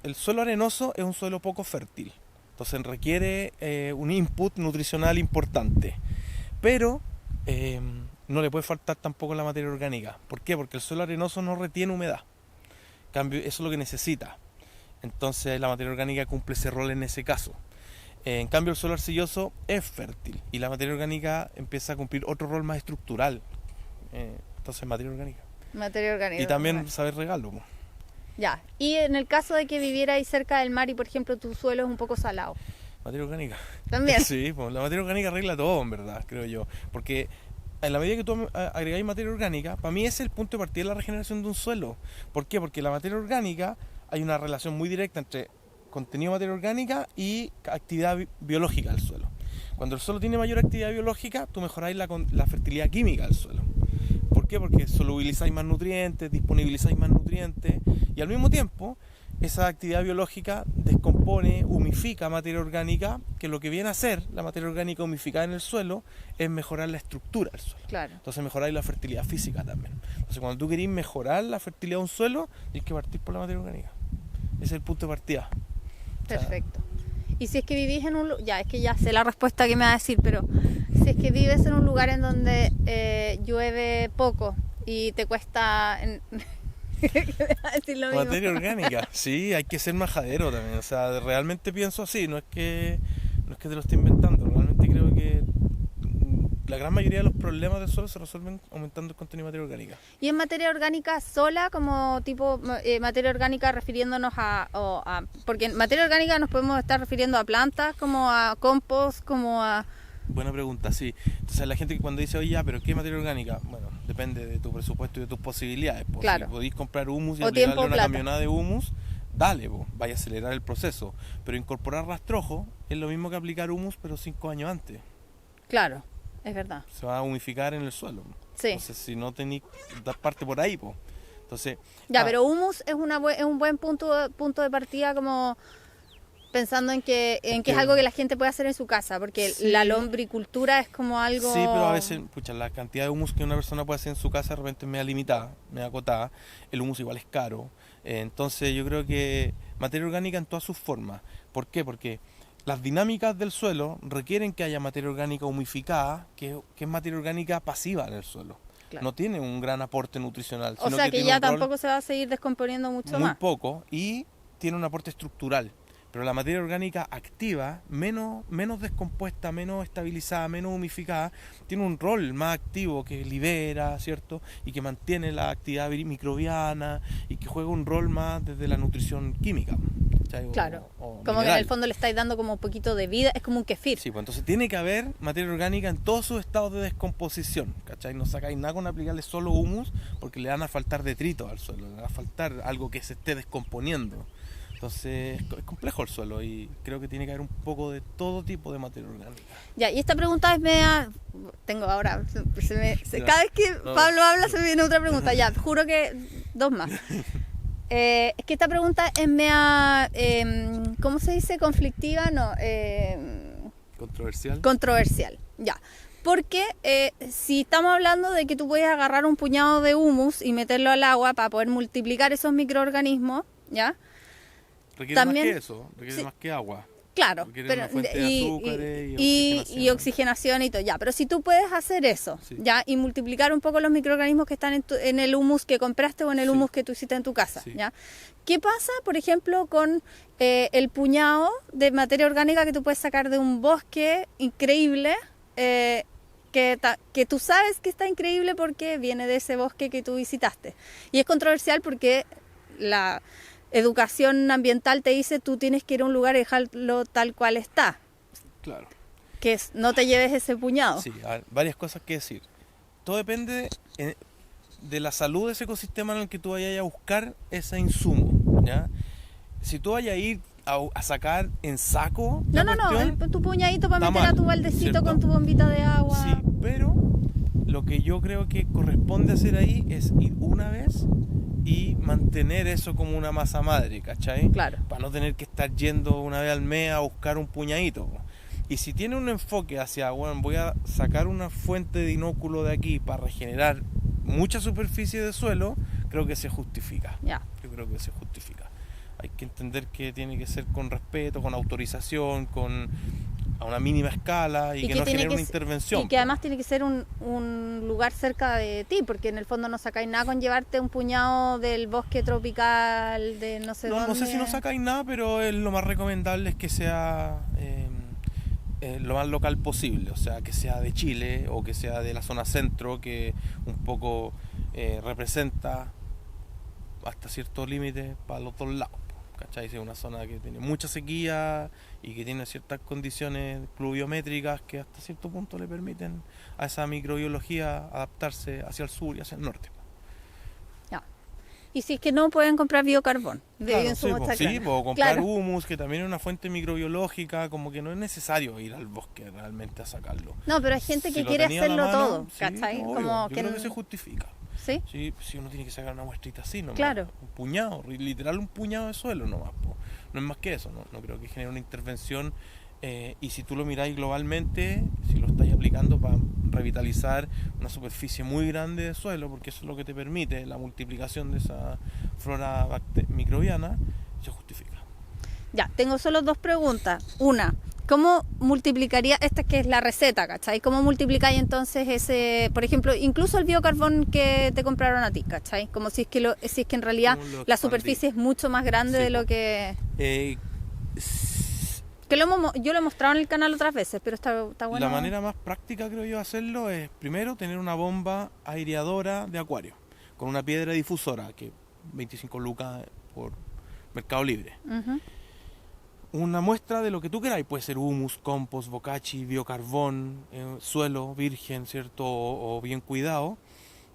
El suelo arenoso es un suelo poco fértil, entonces requiere un input nutricional importante, pero no le puede faltar tampoco la materia orgánica. ¿Por qué? Porque el suelo arenoso no retiene humedad, en cambio eso es lo que necesita, entonces la materia orgánica cumple ese rol en ese caso. En cambio el suelo arcilloso es fértil y la materia orgánica empieza a cumplir otro rol más estructural, entonces materia orgánica. Materia orgánica. Y también bueno. saber regarlo. Ya, y en el caso de que vivierais cerca del mar y, por ejemplo, tu suelo es un poco salado. Materia orgánica. También. Sí, pues la materia orgánica arregla todo, en verdad, creo yo. Porque en la medida que tú agregáis materia orgánica, para mí ese es el punto de partida de la regeneración de un suelo. ¿Por qué? Porque la materia orgánica, hay una relación muy directa entre contenido de materia orgánica y actividad biológica del suelo. Cuando el suelo tiene mayor actividad biológica, tú mejoráis la fertilidad química del suelo. ¿Por qué? Porque solubilizáis más nutrientes, disponibilizáis más nutrientes y al mismo tiempo esa actividad biológica descompone, humifica materia orgánica, que lo que viene a hacer la materia orgánica humificada en el suelo es mejorar la estructura del suelo. Claro. Entonces mejoráis la fertilidad física también. Entonces cuando tú querís mejorar la fertilidad de un suelo, tienes que partir por la materia orgánica. Ese es el punto de partida. Perfecto. Y si es que vivís en un lugar, ya es que ya sé la respuesta que me va a decir, pero si es que vives en un lugar en donde llueve poco y te cuesta... ¿Qué me va a decir lo mismo? Materia orgánica, sí, hay que ser majadero también. O sea, realmente pienso así, no es que te lo esté inventando. Realmente creo que la gran mayoría de los problemas del suelo se resuelven aumentando el contenido de materia orgánica. Y en materia orgánica sola, como tipo materia orgánica refiriéndonos porque en materia orgánica nos podemos estar refiriendo a plantas, como a compost, como a... Buena pregunta, sí. Entonces la gente que cuando dice, oye, ya, pero ¿qué materia orgánica? Bueno, depende de tu presupuesto y de tus posibilidades. Pues, Claro. si podéis comprar humus y O aplicarle tiempo, una plata. camionada de humus, dale, pues, vaya a acelerar el proceso. Pero incorporar rastrojo es lo mismo que aplicar humus, pero 5 años antes. Claro, es verdad. Se va a humificar en el suelo. Sí. Entonces, si no tenéis, da parte por ahí, pues. Entonces, Ya, pero humus es es un buen punto de partida, como pensando en que es algo que la gente puede hacer en su casa, porque Sí. la lombricultura es como algo... sí, pero a veces, pucha, la cantidad de humus que una persona puede hacer en su casa de repente es media limitada, media acotada. El humus igual es caro. Entonces yo creo que materia orgánica en todas sus formas. ¿Por qué? Porque las dinámicas del suelo requieren que haya materia orgánica humificada, que es materia orgánica pasiva en el suelo. Claro. No tiene un gran aporte nutricional. O sino sea que tiene ya un rol tampoco se va a seguir descomponiendo mucho muy más. poco y tiene un aporte estructural. Pero la materia orgánica activa, menos descompuesta, menos estabilizada, menos humificada, tiene un rol más activo que libera, ¿cierto? Y que mantiene la actividad microbiana y que juega un rol más desde la nutrición química. ¿Cachai? Claro, o como que en mineral. el fondo le estáis dando como un poquito de vida, es como un kefir. Sí, pues entonces tiene que haber materia orgánica en todos sus estados de descomposición, ¿cachai? No sacáis nada con aplicarle solo humus porque le van a faltar detritos al suelo, le va a faltar algo que se esté descomponiendo. Entonces es complejo el suelo y creo que tiene que haber un poco de todo tipo de materia orgánica. Ya, y esta pregunta es media... Tengo ahora... cada vez que Pablo habla se me viene otra pregunta. Ya, juro que 2 más. Es que esta pregunta es media... ¿cómo se dice? Conflictiva, no. Controversial. Controversial, ya. Porque si estamos hablando de que tú puedes agarrar un puñado de humus y meterlo al agua para poder multiplicar esos microorganismos, ¿ya? Requiere También, más que eso, requiere sí, más que agua. claro, Requiere pero, una fuente de azúcares y oxigenación y todo, ya. Pero si tú puedes hacer eso, Sí. ¿ya? Y multiplicar un poco los microorganismos que están en el humus que compraste o en el Sí. humus que tú hiciste en tu casa, Sí. ¿ya? ¿Qué pasa, por ejemplo, con el puñado de materia orgánica que tú puedes sacar de un bosque increíble, que tú sabes que está increíble porque viene de ese bosque que tú visitaste? Y es controversial porque la educación ambiental te dice tú tienes que ir a un lugar y dejarlo tal cual está, Claro. que no te lleves ese puñado. Sí, varias cosas que decir. Todo depende de la salud de ese ecosistema en el que tú vayas a buscar ese insumo, ¿ya? Si tú vayas a ir a sacar en saco No, la no, cuestión, tu puñadito para está meter a mal, tu baldecito ¿cierto? con tu bombita de agua. Sí, pero lo que yo creo que corresponde hacer ahí es ir una vez y mantener eso como una masa madre, ¿cachai? Claro. Para no tener que estar yendo una vez al mes a buscar un puñadito. Y si tiene un enfoque hacia, bueno, voy a sacar una fuente de inóculo de aquí para regenerar mucha superficie de suelo, creo que se justifica. Ya. Yo creo que se justifica. Hay que entender que tiene que ser con respeto, con autorización, a una mínima escala y que no genere una intervención. Y que además tiene que ser un lugar cerca de ti, porque en el fondo no sacáis nada con llevarte un puñado del bosque tropical de no sé dónde. No sé si no sacáis nada, pero lo más recomendable es que sea lo más local posible, o sea, que sea de Chile o que sea de la zona centro, que un poco representa hasta cierto límite para los dos lados. ¿Cachai? Es una zona que tiene mucha sequía y que tiene ciertas condiciones pluviométricas que hasta cierto punto le permiten a esa microbiología adaptarse hacia el sur y hacia el norte. Ya. Y si es que no, pueden comprar biocarbón de Claro, insumo sí, chacrana. puedo comprar Claro. humus, que también es una fuente microbiológica, como que no es necesario ir al bosque realmente a sacarlo. No, pero hay gente que Si lo quiere tenía a la hacerlo mano, todo, sí, ¿cachai? obvio, Como yo que creo que se justifica. ¿Sí? Sí, si uno tiene que sacar una muestrita así nomás. Claro. Un puñado, literal un puñado de suelo nomás. No es más que eso, no creo que genere una intervención. Y si tú lo miráis globalmente, si lo estáis aplicando para revitalizar una superficie muy grande de suelo, porque eso es lo que te permite la multiplicación de esa flora microbiana, se justifica. Ya, tengo solo 2 preguntas. Una, ¿cómo multiplicaría, esta que es la receta, ¿cachai? ¿Cómo multiplicáis entonces ese, por ejemplo, incluso el biocarbón que te compraron a ti, ¿cachai? Como si es que, si es que en realidad ¿Cómo lo la expandí? superficie es mucho más grande Sí, de lo po. que... Eh, Que yo lo he mostrado en el canal otras veces, pero está bueno. La manera más práctica, creo yo, de hacerlo es primero tener una bomba aireadora de acuario con una piedra difusora, que 25 lucas por Mercado Libre. Ujú. Una muestra de lo que tú queráis, puede ser humus, compost, bocachi, biocarbón, suelo virgen, ¿cierto? O bien cuidado,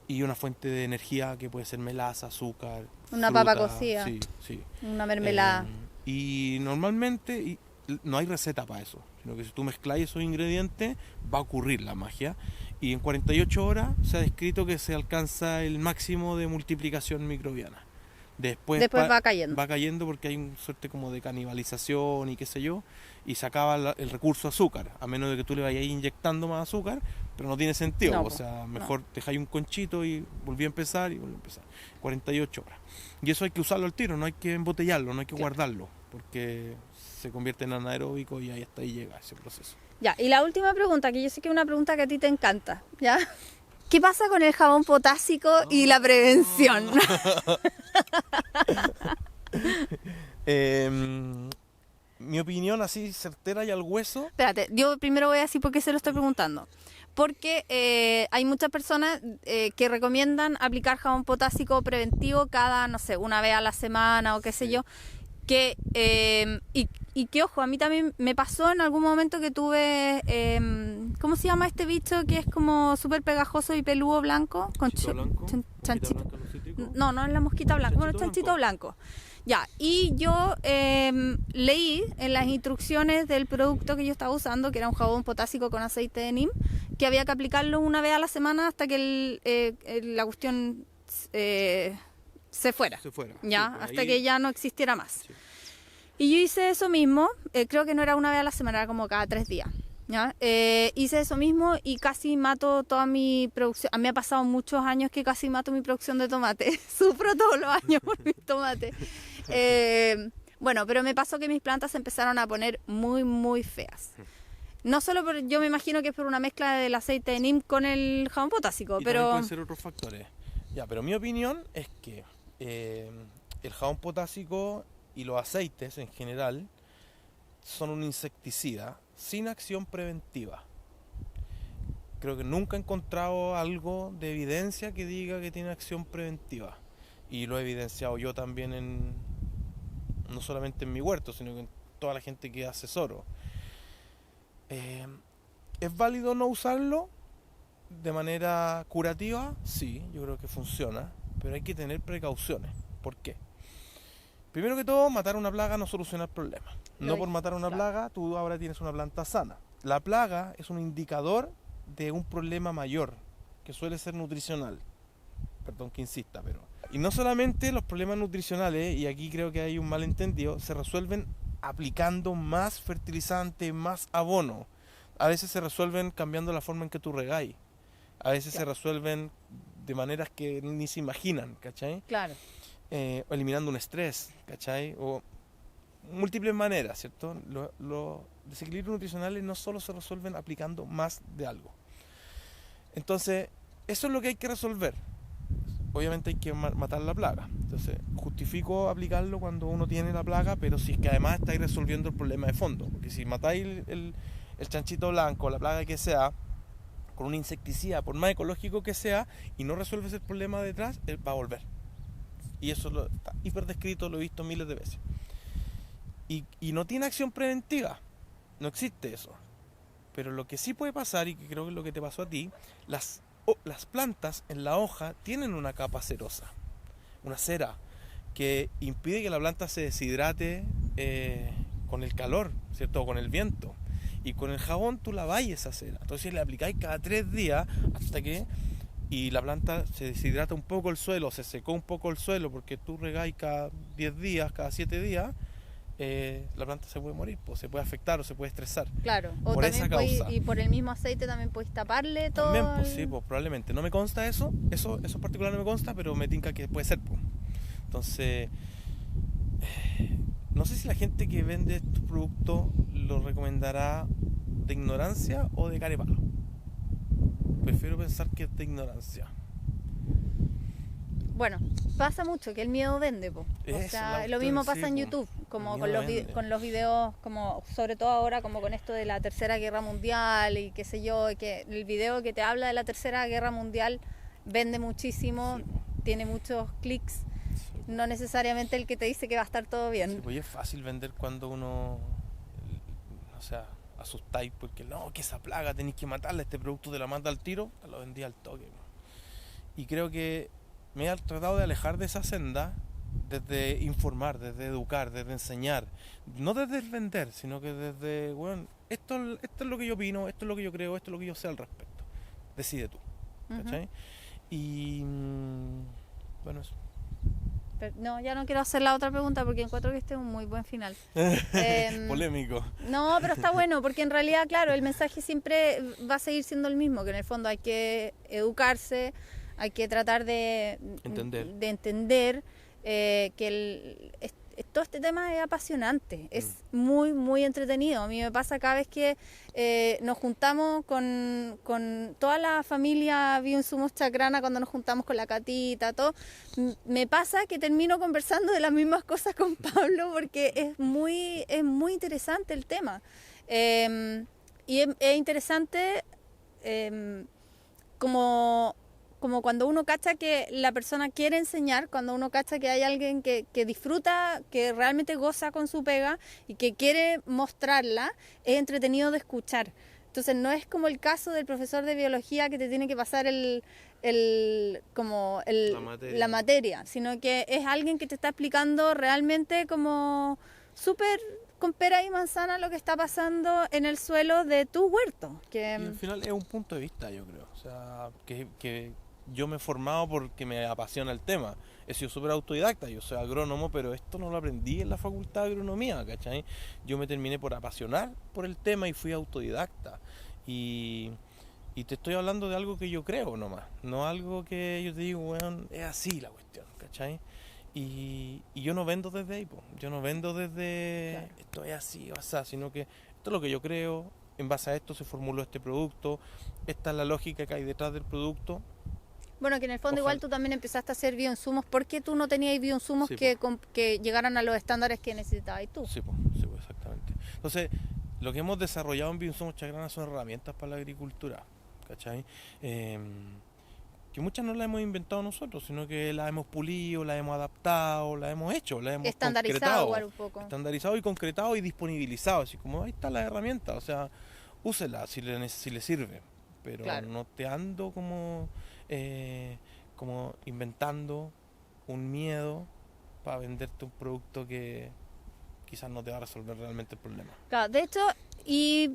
y una fuente de energía que puede ser melaza, azúcar, Una fruta, papa cocida. Sí. Una mermelada. Y normalmente no hay receta para eso, sino que si tú mezclas esos ingredientes va a ocurrir la magia. Y en 48 horas se ha descrito que se alcanza el máximo de multiplicación microbiana. Después va cayendo. Va cayendo porque hay una suerte como de canibalización y qué sé yo, y se acaba el recurso azúcar, a menos de que tú le vayas inyectando más azúcar, pero no tiene sentido. No, o sea, mejor dejáis un conchito y volví a empezar y volví a empezar. 48 horas. Y eso hay que usarlo al tiro, no hay que embotellarlo, no hay que guardarlo, porque se convierte en anaeróbico y ahí hasta ahí llega ese proceso. Ya, y la última pregunta, que yo sé que es una pregunta que a ti te encanta, ¿ya? ¿Qué pasa con el jabón potásico y la prevención? Mi opinión así certera y al hueso. Espérate, yo primero voy a decir por qué se lo estoy preguntando. Porque hay muchas personas que recomiendan aplicar jabón potásico preventivo cada, no sé, una vez a la semana o qué sé yo. Y que, ojo, a mí también me pasó en algún momento que tuve, ¿cómo se llama este bicho que es como súper pegajoso y peludo blanco? ¿Chanchito blanco? Chanchito. ¿Mosquita blanca, los cítricos? No es la mosquita blanca, bueno, chanchito blanco. Ya, y yo leí en las instrucciones del producto que yo estaba usando, que era un jabón potásico con aceite de neem, que había que aplicarlo una vez a la semana hasta que la cuestión se fuera. Ya, Sí, pues hasta ahí... que ya no existiera más. Sí. Y yo hice eso mismo, creo que no era una vez a la semana, era como cada 3 días. ¿Ya? Hice eso mismo y casi mato toda mi producción. A mí me ha pasado muchos años que casi mato mi producción de tomate. Sufro todos los años por mis tomates. Bueno, pero me pasó que mis plantas se empezaron a poner muy, muy feas. No solo yo me imagino que es por una mezcla del aceite de neem con el jabón potásico, Y pero... también pueden ser otros factores. Ya, pero mi opinión es que el jabón potásico y los aceites en general son un insecticida sin acción preventiva. Creo que nunca he encontrado algo de evidencia que diga que tiene acción preventiva. Y lo he evidenciado yo también no solamente en mi huerto, sino que en toda la gente que asesoro. ¿Es válido no usarlo de manera curativa? Sí, yo creo que funciona, pero hay que tener precauciones. ¿Por qué? Primero que todo, matar una plaga no soluciona el problema. No por matar una plaga, tú ahora tienes una planta sana. La plaga es un indicador de un problema mayor, que suele ser nutricional. Perdón que insista, pero... Y no solamente los problemas nutricionales, y aquí creo que hay un malentendido, se resuelven aplicando más fertilizante, más abono. A veces se resuelven cambiando la forma en que tú regáis. A veces se resuelven de maneras que ni se imaginan, ¿cachai? Claro. Eliminando un estrés, ¿cachai? O múltiples maneras, ¿cierto? Los desequilibrios nutricionales no solo se resuelven aplicando más de algo. Entonces, eso es lo que hay que resolver. Obviamente hay que matar la plaga. Entonces, justifico aplicarlo cuando uno tiene la plaga, pero si es que además estáis resolviendo el problema de fondo. Porque si matáis el chanchito blanco, la plaga que sea, con un insecticida, por más ecológico que sea, y no resuelves el problema detrás, él va a volver. Y eso está hiper descrito, lo he visto miles de veces. Y no tiene acción preventiva. No existe eso. Pero lo que sí puede pasar, y que creo que es lo que te pasó a ti, las plantas en la hoja tienen una capa cerosa, una cera, que impide que la planta se deshidrate con el calor, ¿cierto? O con el viento. Y con el jabón tú laváis esa cera. Entonces le aplicáis cada 3 días hasta que... Y la planta se deshidrata un poco el suelo, se secó un poco el suelo, porque tú regáis cada 10 días, cada 7 días, la planta se puede morir, pues, se puede afectar o se puede estresar. Claro, o por también esa causa. Y por el mismo aceite también podéis taparle todo. También, pues sí, pues probablemente. No me consta eso en particular no me consta, pero me tinca que puede ser, pues. Entonces, no sé si la gente que vende estos productos lo recomendará de ignorancia o de carepalo. Prefiero pensar que es de ignorancia. Bueno, pasa mucho que el miedo vende, po. O sea, lo mismo pasa en YouTube, como con los videos, como sobre todo ahora como con esto de la Tercera Guerra Mundial y qué sé yo, que el video que te habla de la Tercera Guerra Mundial vende muchísimo, tiene muchos clics, no necesariamente el que te dice que va a estar todo bien. Sí, pues es fácil vender cuando uno, o sea, asustáis porque no, que esa plaga tenéis que matarla, este producto te la manda al tiro, te lo vendí al toque. Y creo que me he tratado de alejar de esa senda desde informar, desde educar, desde enseñar, no desde vender, sino que desde, bueno, esto es lo que yo opino, esto es lo que yo creo, esto es lo que yo sé al respecto. Decide tú, ¿cachai? Y bueno, eso. Pero, no, ya no quiero hacer la otra pregunta porque encuentro que este es un muy buen final. Polémico. No, pero está bueno porque en realidad, claro, el mensaje siempre va a seguir siendo el mismo, que en el fondo hay que educarse, hay que tratar de entender que todo este tema es apasionante, es muy, muy entretenido. A mí me pasa cada vez que nos juntamos con toda la familia Bioinsumos Chacrana, cuando nos juntamos con la Catita, todo, me pasa que termino conversando de las mismas cosas con Pablo porque es muy interesante el tema. Y es interesante como como cuando uno cacha que la persona quiere enseñar, cuando uno cacha que hay alguien que disfruta, que realmente goza con su pega y que quiere mostrarla, es entretenido de escuchar. Entonces no es como el caso del profesor de biología que te tiene que pasar la materia, sino que es alguien que te está explicando realmente como súper con pera y manzana lo que está pasando en el suelo de tu huerto. Y al final es un punto de vista, yo creo. O sea, que yo me he formado porque me apasiona el tema. He sido súper autodidacta, yo soy agrónomo, pero esto no lo aprendí en la facultad de agronomía, ¿cachai? Yo me terminé por apasionar por el tema y fui autodidacta. Y te estoy hablando de algo que yo creo nomás, no algo que yo te digo, bueno, es así la cuestión, ¿cachai? Y yo no vendo desde ahí, yo no vendo desde claro, esto es así o así, sino que esto es lo que yo creo, en base a esto se formuló este producto, esta es la lógica que hay detrás del producto. Bueno, que en el fondo igual tú también empezaste a hacer bioinsumos, porque tú no tenías bioinsumos sí, que llegaran a los estándares que necesitabas tú. Sí, exactamente. Entonces, lo que hemos desarrollado en Bioinsumos Chacrana son herramientas para la agricultura, ¿cachai? Que muchas no las hemos inventado nosotros, sino que las hemos pulido, las hemos adaptado, las hemos hecho, las hemos estandarizado igual un poco. Estandarizado y concretado y disponibilizado, así como ahí está la herramienta, o sea, úsela si le sirve, pero claro, no te ando como inventando un miedo para venderte un producto que quizás no te va a resolver realmente el problema. Claro, de hecho, y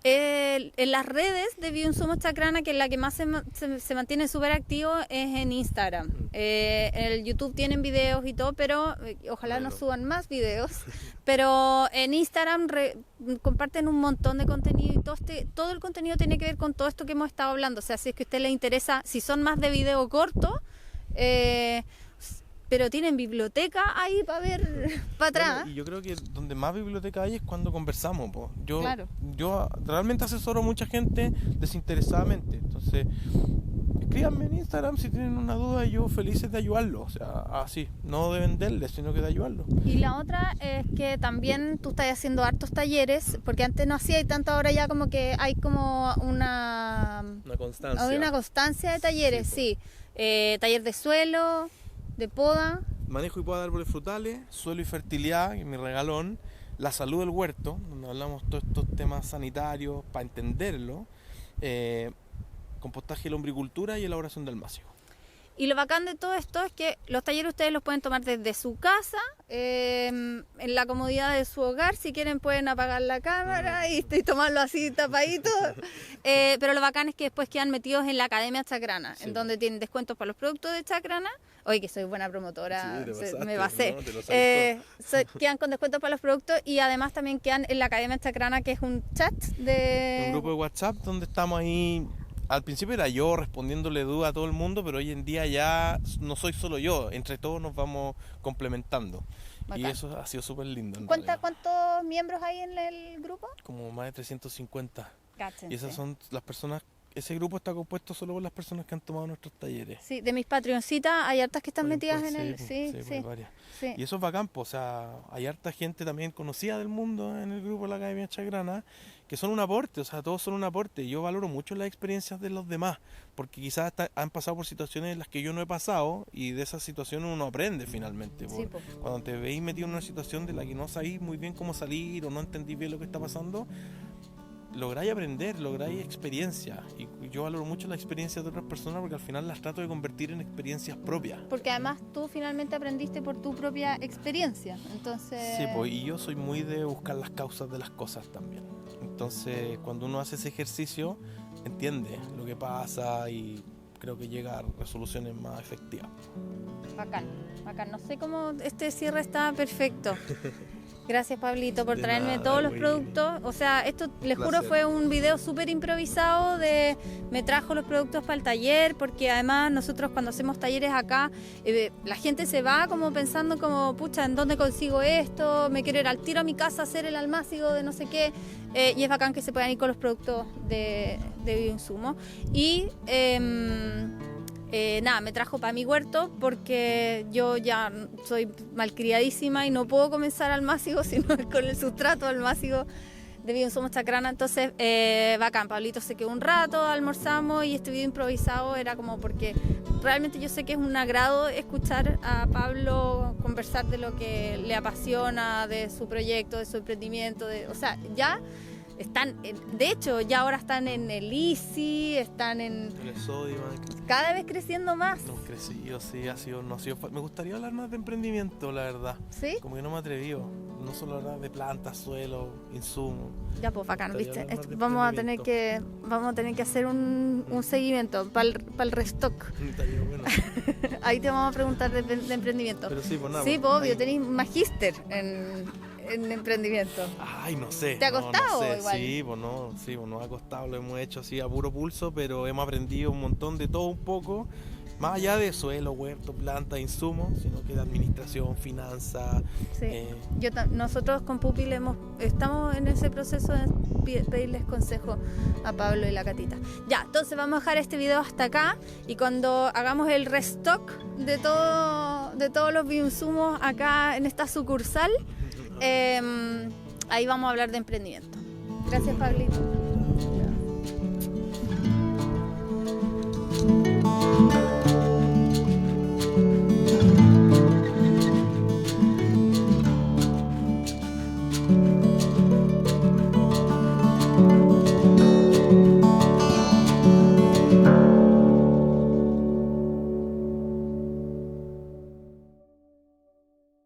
en las redes de Bioinsumos Chacrana, que es la que más se mantiene súper activo, es en Instagram. En el YouTube tienen videos y todo, pero ojalá nos suban más videos. Pero en Instagram comparten un montón de contenido y todo el contenido tiene que ver con todo esto que hemos estado hablando. O sea, si es que a usted le interesa, si son más de video corto, pero tienen biblioteca ahí para ver para atrás. Bueno, y yo creo que donde más biblioteca hay es cuando conversamos. Claro. Yo realmente asesoro a mucha gente desinteresadamente. Entonces, escríbanme en Instagram si tienen una duda y yo felices de ayudarlos. O sea, así, no de venderles, sino que de ayudarlos. Y la otra es que también tú estás haciendo hartos talleres, porque antes no hacía y tanto, ahora ya como que hay como una constancia. Hay una constancia de talleres, sí. Taller de suelo, de poda, manejo y poda de árboles frutales, suelo y fertilidad, que es mi regalón, la salud del huerto, donde hablamos todos estos temas sanitarios para entenderlo, compostaje y lombricultura y elaboración del másico. Y lo bacán de todo esto es que los talleres ustedes los pueden tomar desde su casa, en la comodidad de su hogar. Si quieren pueden apagar la cámara y tomarlo así tapadito. Pero lo bacán es que después quedan metidos en la Academia Chacrana, sí, en donde tienen descuentos para los productos de Chacrana. Oye, que soy buena promotora, sí, me basé. No, quedan con descuentos para los productos y además también quedan en la Academia Chacrana, que es un chat un grupo de WhatsApp donde estamos ahí. Al principio era yo respondiéndole dudas a todo el mundo, pero hoy en día ya no soy solo yo, entre todos nos vamos complementando. Bacán. Y eso ha sido súper lindo. ¿Cuántos miembros hay en el grupo? Como más de 350. Cáchense. Y esas son las personas, ese grupo está compuesto solo por las personas que han tomado nuestros talleres. Sí, de mis Patreoncitas hay hartas que están metidas en el... Sí. Varias. Sí. Y eso es bacán, o sea, hay harta gente también conocida del mundo en el grupo de la Academia Chacrana, que son un aporte, o sea, todos son un aporte. Yo valoro mucho las experiencias de los demás, porque quizás han pasado por situaciones en las que yo no he pasado, y de esas situaciones uno aprende finalmente. Sí, cuando te veis metido en una situación de la que no sabéis muy bien cómo salir, o no entendís bien lo que está pasando, lográis aprender, lográis experiencia. Y yo valoro mucho la experiencia de otras personas, porque al final las trato de convertir en experiencias propias. Porque además tú finalmente aprendiste por tu propia experiencia, entonces... Sí, pues, y yo soy muy de buscar las causas de las cosas también. Entonces, cuando uno hace ese ejercicio, entiende lo que pasa y creo que llega a resoluciones más efectivas. Bacán. No sé cómo este cierre está perfecto. Gracias, Pablito, por traerme todos los productos. O sea, esto, les juro, fue un video súper improvisado me trajo los productos para el taller, porque además nosotros cuando hacemos talleres acá, la gente se va como pensando como, pucha, ¿en dónde consigo esto? Me quiero ir al tiro a mi casa a hacer el almácigo de no sé qué. Y es bacán que se puedan ir con los productos de bioinsumo. Y... nada, me trajo para mi huerto porque yo ya soy malcriadísima y no puedo comenzar almácigo sino con el sustrato almácigo de Bioinsumos Chacrana. Entonces, bacán, Pablito se quedó un rato, almorzamos y este video improvisado era como porque realmente yo sé que es un agrado escuchar a Pablo conversar de lo que le apasiona, de su proyecto, de su emprendimiento, o sea, ya están, de hecho, ya ahora están en el ICI, están en... El Sodimac. Cada vez creciendo más. No, crecido, sí, no ha sido me gustaría hablar más de emprendimiento, la verdad. ¿Sí? Como que no me he atrevido. No solo hablar de plantas, suelo, insumos. Ya, pues bacán, Me gustaría ¿viste? hablar más de Vamos a tener que hacer un seguimiento para el restock. Estaría bueno. Ahí te vamos a preguntar de emprendimiento. Pero sí, pues nada. Sí, pues, pues obvio, ahí- tenéis magíster en emprendimiento. Ay, no sé. ¿Te ha no costado sé. igual? Sí, pues nos ha costado, lo hemos hecho así a puro pulso, pero hemos aprendido un montón de todo un poco, más allá de suelo, huerto, planta, insumos, sino que de administración, finanzas. Sí. Nosotros con Pupil estamos en ese proceso de pedirles consejo a Pablo y la Catita. Ya, entonces vamos a dejar este video hasta acá y cuando hagamos el restock de todos los bioinsumos acá en esta sucursal, ahí vamos a hablar de emprendimiento. Gracias, Pablito.